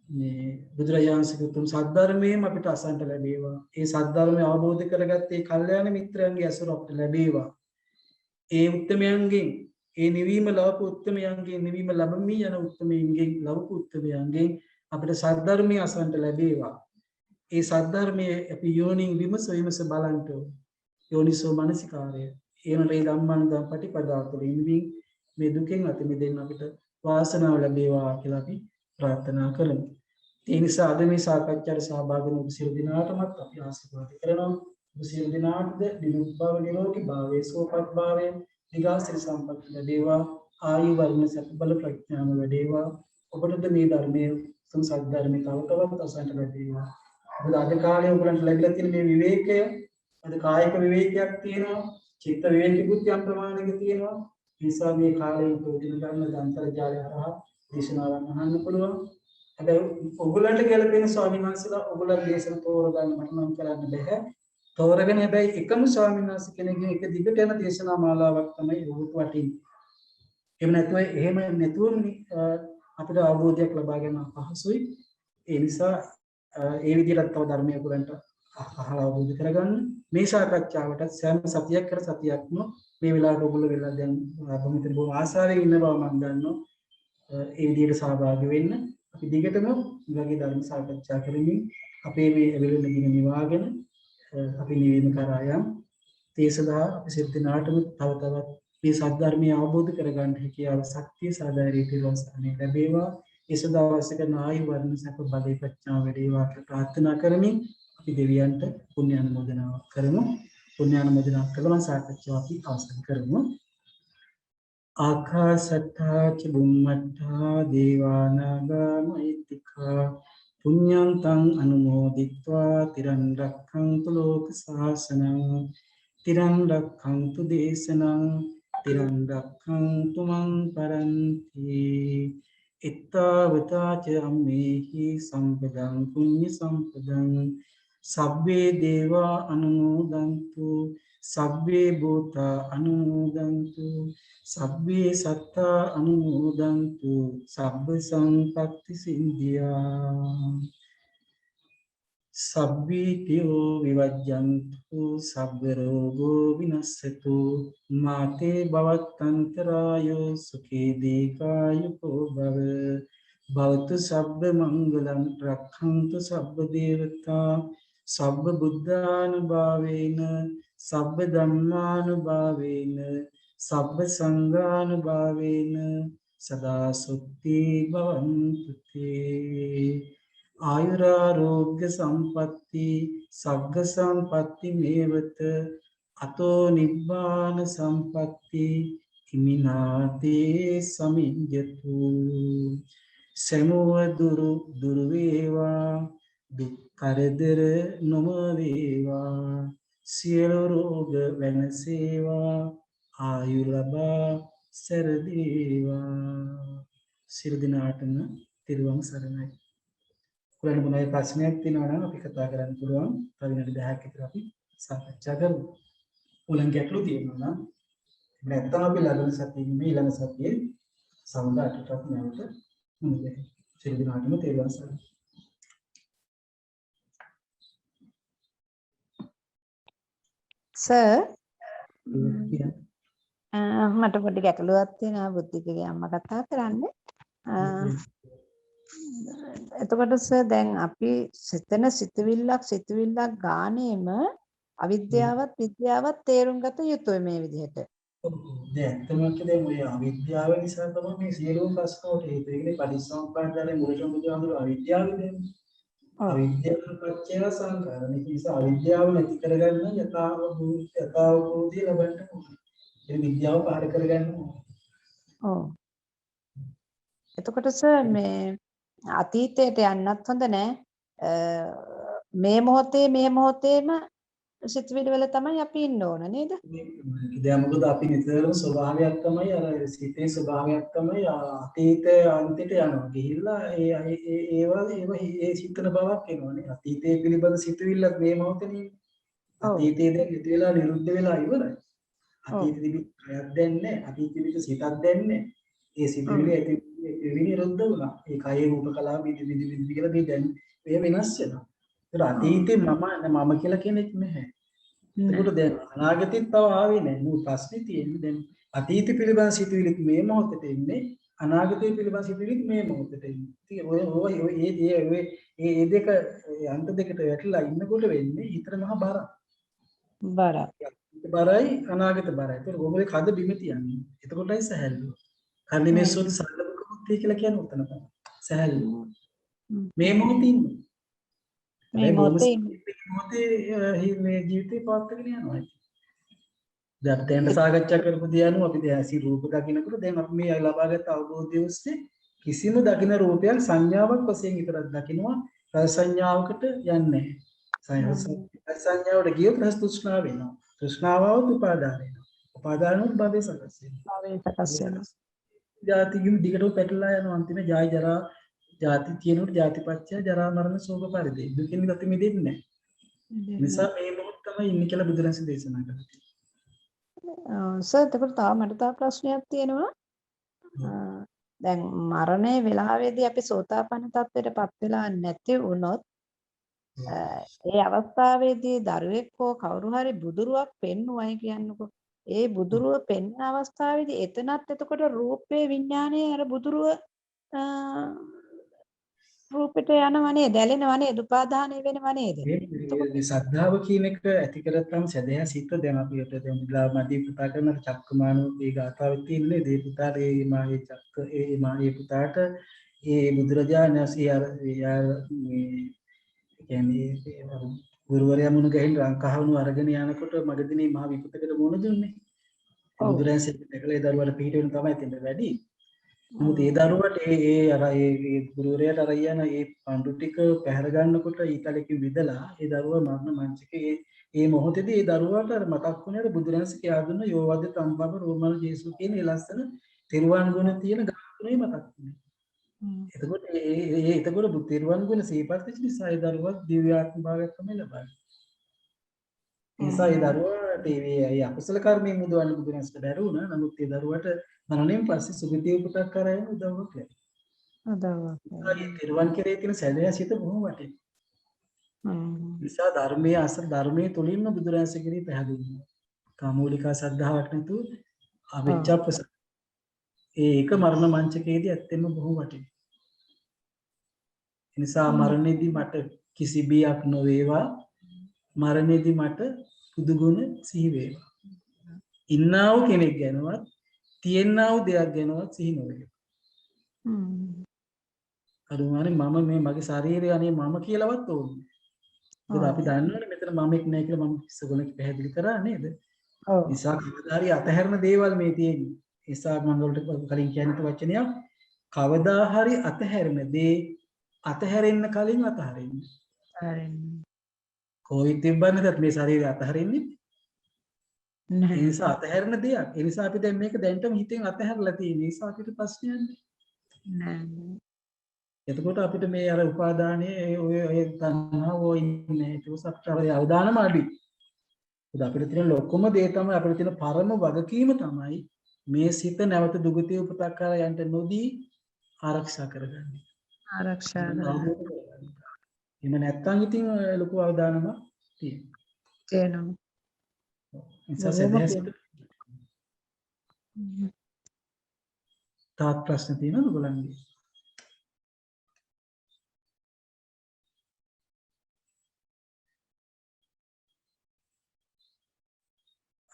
A: මේ බුදුරජාණන්සේ උතුම් සද්ධර්මයෙන් අපිට අසන්ට ලැබේවා. ඒ සද්ධර්මය අවබෝධ කරගත්තේ කල්යාණ මිත්‍රයන්ගේ ඇසුර අපිට ලැබේවා. ඒ උත්තමයන්ගෙන් ඒ නිවීම ලබපු උත්තමයන්ගේ නිවීම ලැබමි යන උත්තමයන්ගෙන් ලබපු උත්තමයන්ගෙන් අපිට සද්ධර්මය අසන්ට ලැබේවා. ඒ සද්ධර්මයේ අපි යෝනින් විමස බලන්ට යෝනිසෝ මනසිකාරය ඒනලේ ධම්මං ධම් පටිපදා තුළින් මේ දුකෙන් අත මිදෙන්න අපිට වාසනාව ලැබේවා කියලා අපි ප්‍රාර්ථනා කරමු. ඒ නිසා අද මේ සාකච්ඡාවට සහභාගී වුණු සියලු දෙනාටමත් අපි ආශිර්වාද කරනවා. සියලු දෙනාටද නිරුත් භව නිරෝගී භාවයේ සෝපත් භාවයෙන් නිගාසිරි සම්පත් ලැබේවා. ආයු වර්ණ සත් බල ප්‍රඥාව වැඩේවා. ඔබටද මේ ධර්මයේ සත්‍ය ධර්මයේ තවතවත් අසන්ට ලැබේවා. මොකද අද කාලේ ඔයගලන්ට ලැබිලා තියෙන මේ විවේකය අද කායික විවේකයක් තියෙනවා, චිත්ත විවේකීකුත් යම් ප්‍රමාණයක තියෙනවා. ඒ නිසා මේ කාලේ උපදින ගන්න අන්තර්ජාලය හරහා දේශනාවන් අහන්න පුළුවන්. හැබැයි ඔයගලන්ට ගැලපෙන ස්වාමීන් වහන්සේලා ඔයගලන් දේශන තෝරගන්න මට නම් කරන්න බෑ. තෝරගෙන හැබැයි එකම ස්වාමීන් වහන්සේ කෙනෙක්ගෙන් එක දිගට යන දේශනා මාලාවක් තමයි ඔබට වටින්නේ. එහෙම නැතුව අපිට අවබෝධයක් ලබා ගන්න අපහසුයි. ඒ නිසා ඒ විදිහට තව ධර්මයේ පුරන්ට අහලා අවබෝධ කරගන්න මේ සාකච්ඡාවට සෑම සතියක් කර සතියක්ම මේ වෙලාවට ඔයගොල්ලෝ වෙලා දැන් අපමිතර බොහොම ආසාවෙන් ඉන්න බව මම දන්නවා. ඒ විදිහට සහභාගී වෙන්න අපි දිගටම මේ ධර්ම සාකච්ඡා කරමින් අපේ මේ වෙලෙන දින නිවාගෙන අපි නිවීම කරා යම් ඒ සඳහා අපි සිත දිනාටම තව තවත් මේ සත්‍ය අවබෝධ කරගන්න හැකියාව ශක්තිය සාධාරණී තිරවසන්නේ ලැබේවා. ඒ සඳහා අවශ්‍ය කරන ආයු වර්ණ සැප බලේ ප්‍රඥාව වැඩේවා කියලා ප්‍රාර්ථනා කරමින් අපි දෙවියන්ට පුණ්‍ය අනුමෝදනාවක් කරමු. පුණ්‍ය අනුමෝදනාවක් කළා සාකච්ඡාව අපි අවසන් කරමු. ආකාශට්ටා ච බුම්මට්ටා දේවානාගා මහිත්‍තිකා පුඤ්ඤන්තං අනුමෝදිත්වා තිරන් රක්ඛන්තු ලෝක සාසනං තිරන් රක්ඛන්තු දේශනං තිරන් රක්ඛන්තු මං පරන්ති ittavata ca ammehi sampadaṃ puñña sampadaṃ sabbe deva anumodantu sabbe bhūta anumodantu sabbe satta anumodantu sabba sampatti siddhya sabbitiyo vivajjantu sabba rogo vinassatu mate bhavattantarayo sukhe dekayuko bhava භවතු සබ්බ මංගලං රක්ඛන්තු සබ්බ දේවතා සබ්බ බුද්ධානුභාවේන සබ්බ ධම්මානුභාවේන සබ්බ සංඝානුභාවේන සදා සුත්ති භවන්තු තේ ආයුරාෝග්‍ය සම්පatti සග්ග සම්පatti මේවත අතෝ නිබ්බාන සම්පatti හිමිනාතේ සමිඤ්ඤතු සමුව දුරු වේවා දුක් කරදර නොම වේවා සියලු රෝග වෙනසේවා ආයු ලබා සරදේවා සියලු දිනාටම තිරුවන් සරණයි. ඔයාලට මොනවද ප්‍රශ්නයක් තියෙනවා නම් අපි කතා කරන්න පුළුවන්. තව විනාඩි 10ක් විතර අපි සාකච්ඡා කරමු. ඔයාලන් ගැටලු තියෙනවා නම් නැත්නම් අපි ළඟ සතියේ මේ ළඟ සතියේ සමුදායටත් නැවත මුදේ සියලු දිනාටම තිරුවන් සරණයි.
B: සර් මට පොඩි ගැටලුවක් තියෙනවා බුද්ධිකගේ අම්මා කතා කරන්නේ. එතකොට සර් දැන් අපි සිතන සිතවිල්ලක් ගානේම අවිද්‍යාවත් විද්‍යාවත් තේරුම් ගත යුතුයි මේ විදිහට.
A: දැන් ඇත්තම ඔය අවිද්‍යාව නිසා තමයි මේ සියලුම ප්‍රශ්න වලට හේතු වෙන්නේ. පරිසම්පාදනයේ මුලටම බුදුහාමුදුරුවෝ අවිද්‍යාව දෙන්නේ. අවිද්‍යාව පත්‍ය සංඛාර. මේ නිසා අවිද්‍යාව නැති කරගන්න යථාභූතය ලබන්න ඕනේ. ඒ විද්‍යාව පාර කරගන්න ඕනේ.
B: ඔව්. එතකොට සර් මේ අතීතයට යන්නත් හොඳ නැහැ. මේ මොහොතේම සිතුවිලි වල තමයි අපි ඉන්න ඕන නේද?
A: දැන් මොකද අපි නිතරම ස්වභාවයක් තමයි අර සිතේ ස්වභාවයක් තමයි අතීත අන්තයට යනවා. ගිහිල්ලා ඒ සිතන බවක් එනවනේ. අතීතයේ පිළිබඳ සිතුවිල්ලක් මේ මොහොතේ අතීතයේ දැන් ඉති වෙලා නිරුද්ධ වෙලා ඉවරයි. අතීතෙදි ප්‍රයක් දැන්නේ අතීතෙදි සිතක් දැන්නේ. ඒ සිතුවිලි ඇති නිරුද්ධ වුණා. ඒ කයේ රූප කලාව විදි කියලා මේ දැන් ඒ වෙනස් වෙනවා. ඒක අතීතේ මම කියලා කෙනෙක් නැහැ. එතකොට දැන් අනාගතෙත් තව ආවේ නැහැ. මූ ප්‍රශ්නේ තියෙන්නේ දැන් අතීත පිළිබඳ සිතුවිලිත් මේ මොහොතේ ඉන්නේ අනාගතය පිළිබඳ සිතුවිලිත් මේ මොහොතේ ඉන්නේ. ඉතින් ඔය දෙක අන්ත දෙකට වැටලා ඉන්නකොට වෙන්නේ හිතට මහා බරක්. බරයි අනාගත බරයි. ඒක කොහොමද කද බිම තියන්නේ. එතකොටයි සහැල්ලුව. කන්නේ මේ සෝද සල්ලබකුත් කියලා කියන්නේ උතන තමයි. සහැල්ලුව. මේ මොහොතේ ඉන්නේ. මේ මොහොතේ මේ ජීවිතේ පවත්වාගෙන යනවා. දැන් දැන් සාකච්ඡා කරපු දේ අනුව අපි දැන් ඇසි රූප දකින්නකොට දැන් අපි මේ ලබාගත් අවබෝධය ඔස්සේ කිසිම දකින්න රූපයක් සංඥාවක් වශයෙන් විතරක් දකින්නවා රස සංඥාවකට යන්නේ නැහැ. සංඥාවට ගියොත් රස තෘෂ්ණාව වෙනවා. තෘෂ්ණාවව උපාදාන වෙනවා. උපාදානොත් භවයේ සකස් වෙනවා. ජාති දිගටම පැටලලා යනවා අන්තිම ජාය ජරා ජාති කියනකොට ජාතිපච්චය ජරා මරණ ශෝක පරිදේ දුකින් ගත මිදෙන්නේ නැහැ. නිසා මේ මොහොත තමයි ඉන්නේ කියලා බුදුරජාණන් දේශනා කළා.
B: සර් එතකොට තව මට ප්‍රශ්නයක් තියෙනවා. දැන් මරණයේ වෙලාවේදී අපි සෝතාපන්න තත්ත්වයටපත් වෙලා නැති වුණොත් ඒ අවස්ථාවේදී දරුවෙක් හෝ කවුරු හරි බුදුරුවක් පෙන්නුවයි කියන්නකෝ. ඒ බුදුරුව පෙන්න අවස්ථාවේදී එතනත් එතකොට රූපේ විඥානයේ අර බුදුරුව රූපෙට යනවා නේද? දැලෙනවා නේද? උපාදානය වෙනවා නේද?
A: මේ ශ්‍රද්ධාව කියන එක ඇති කරගත්තම සදහැ සිත දැන් අපිට දැන් මදී පුතා කරන චක්කමානෝ ඒ ගාථාවේ තියෙන්නේ දේ පුතාට ඒ මාගේ චක්ක ඒ මාගේ පුතාට ඒ බුදුරජාණන් වහන්සේ මේ කියන්නේ ගුරුවරයා මුණ ගැහින් රංකහවණු අරගෙන යනකොට මගදී මහ විපතකට මුණ දුන්නේ. බුදුරජාණන් සෙකලේ දරුවට පිට වෙන තමයි තින්ද වැඩි. නමුත් ඒ දරුවට ඒ ගුරුවරයාට අරගෙන ඒ පඳු ටික පැහැර ගන්නකොට ඊතලෙකින් විදලා ඒ දරුවා මරණ මංචකේ ඒ මොහොතේදී ඒ දරුවාට අර මතක් වුණේ අර බුදුරජාණන් කියා දුන්න යෝවද තම්බබ රෝමන ජේසු කියන ඒ ලස්සන තිරුවන් ගුණ තියෙන ගාථාවේ මතක් වුණේ. එතකොට තිරුවන් ගුණ සිහිපත් වෙච්ච නිසා ඒ දරුවා දිව්‍ය ආත්ම භාවයක් තමයි ලබන්නේ. නිසා ඒ දරුවාට ඒ අකුසල කර්මයෙන් මුදවන්න බුදුරජාණන්ට බැරුණා. නමුත් ඒ දරුවාට මරණයෙන් පස්සේ සුගතිය උපතක් කරගෙන උදව්වක් ලැබුණා. ඒ තිරුවන් කෙරේ තියෙන සැලෑ සිත බොහොම වටිනවා. නිසා ධර්මයේ තුලින්ම බුදුරජාණන් කෙරේ පැහැදිලි වෙනවා. කාමූලිකා සද්ධාාවක් නැතුව අවිච්ඡාප්පස ඒක මරණ මංචකයේදී ඇත්තෙම බොහොම වටිනවා. නිසා මරණයේදී මට කිසි බියක් නොවේවා. මරණයේදී මට පුදු ගුණ සිහි වේවා. ඉන්නා වූ කෙනෙක් ගැනවත් තියෙනා වූ දෙයක් ගැනවත් සිහි නොවේවා. අරුමානේ මම මේ මගේ ශරීරය අනේ මම කියලාවත් ඕනේ. මොකද අපි දන්නවනේ මෙතන මමෙක් නැහැ කියලා මම ඉස්සගොල්ලෝ පැහැදිලි කරා නේද?
B: ඔව්.
A: නිසා කවදාහරි අතහැරන දේවල් මේ තියෙන්නේ. නිසා මම වලට කලින් කියන්නට වචනයක් කවදා හරි අතහැරන දේ අතහැරෙන්න කලින් අතහරින්න.
B: හරිනේ.
A: කොහොිට තිබ්බන්නේද මේ ශරීරය අතහරින්නේ? ඒ
B: නැහැ.
A: නිසා අතහැරන දෙයක්. ඒ නිසා අපි දැන් මේක දැන්ටම හිතෙන් අතහැරලා තියෙන නිසා අපිට ප්‍රශ්නයක්
B: නෑ.
A: එතකොට අපිට මේ අර උපාදානයේ ඔය තණ්හාව ඔය ඉන්නේ ඒක සත්‍යවලේ අවදානම අඩි. ඒත් අපිට තියෙන ලොකුම දේ තමයි අපිට තියෙන පරම වගකීම තමයි මේ සිත නැවත දුගතිය උපතක් කරලා යන්න නොදී ආරක්ෂා කරගන්න.
B: ආරක්ෂා කරගන්න.
A: එහෙම නැත්නම් ඉතින් ලොකු අවදානමක් තියෙනවා. නිසා සදහස් තාත් ප්‍රශ්න තියෙනවද ඔයගොල්ලන්ගේ?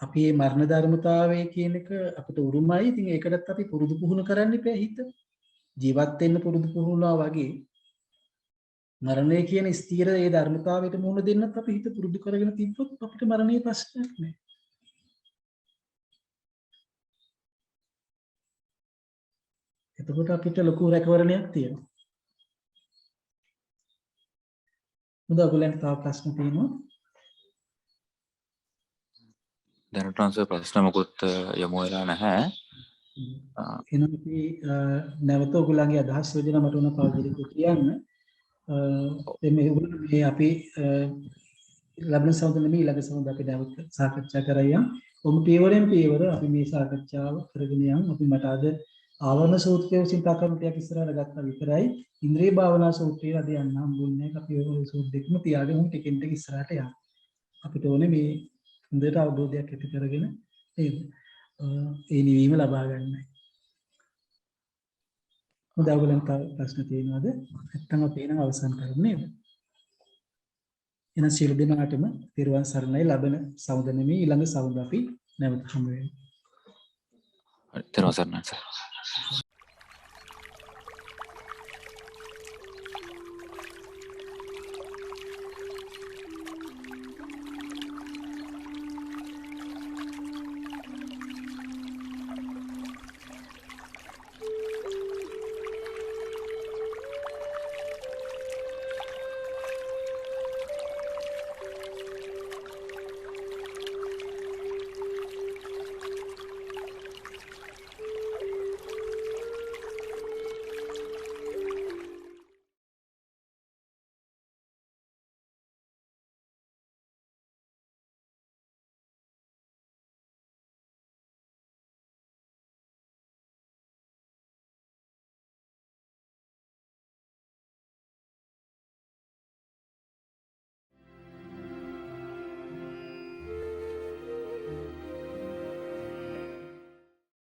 A: අපි මේ මරණ ධර්මතාවය කියන එක අපිට උරුමයි. ඉතින් ඒකටත් අපි පුරුදු පුහුණු කරන්න ඉපේ හිත. ජීවත් වෙන්න පුරුදු පුහුණුවා වගේ මරණය කියන ස්ථීර ඒ ධර්මතාවයට මුහුණ දෙන්නත් අපි හිත පුරුදු කරගෙන තිබ්බොත් අපිට මරණයේ ප්‍රශ්නයක් නෑ. එතකොට අපිට ලොකු රැකවරණයක් තියෙනවා. මොකද ඔයගොල්ලන්ට තව ප්‍රශ්න තියෙනවා?
C: දැනට අන්සර් ප්‍රශ්න මොකුත් යමු වෙලා නැහැ.
A: එහෙනම් අපි නැවත ඔයගොල්ලන්ගේ අදහස් යෝජනා මට උන පෞද්ගලිකව කියන්න. මේ අපි ලබන සමුද නෙමෙයි ඊළඟ සමුද අපි නැවත සාකච්ඡා කරayam. ඔමු පියවරෙන් පියවර අපි මේ සාකච්ඡාව කරගෙන යමු. අපි මට අද ආවරණ සූත්‍රය සිතා කරන ටිකක් ඉස්සරහට ගත්තා විතරයි. ඉන්ද්‍රිය භාවනා සූත්‍රය අද යන්න හම්බුන්නේ නැහැ. අපි ඔය සූත්‍ර දෙකම තියාගෙන ටිකෙන් ටික ඉස්සරහට යමු. අපිට ඕනේ මේ හොඳට අවබෝධයක් ඇති කරගෙන නේද? ඒ නිවීම ලබා ගන්නයි. හොඳයි ඔයගොල්ලන්ට ප්‍රශ්න තියෙනවද? නැත්නම් අපි එන අවසන් කරමු නේද? එන සියලු දෙනාටම තිරුවන් සරණයි. ලබන සමුද නෙමෙයි ඊළඟ සමුද අපි නැවත හමු වෙමු.
C: තිරුවන් සරණයි.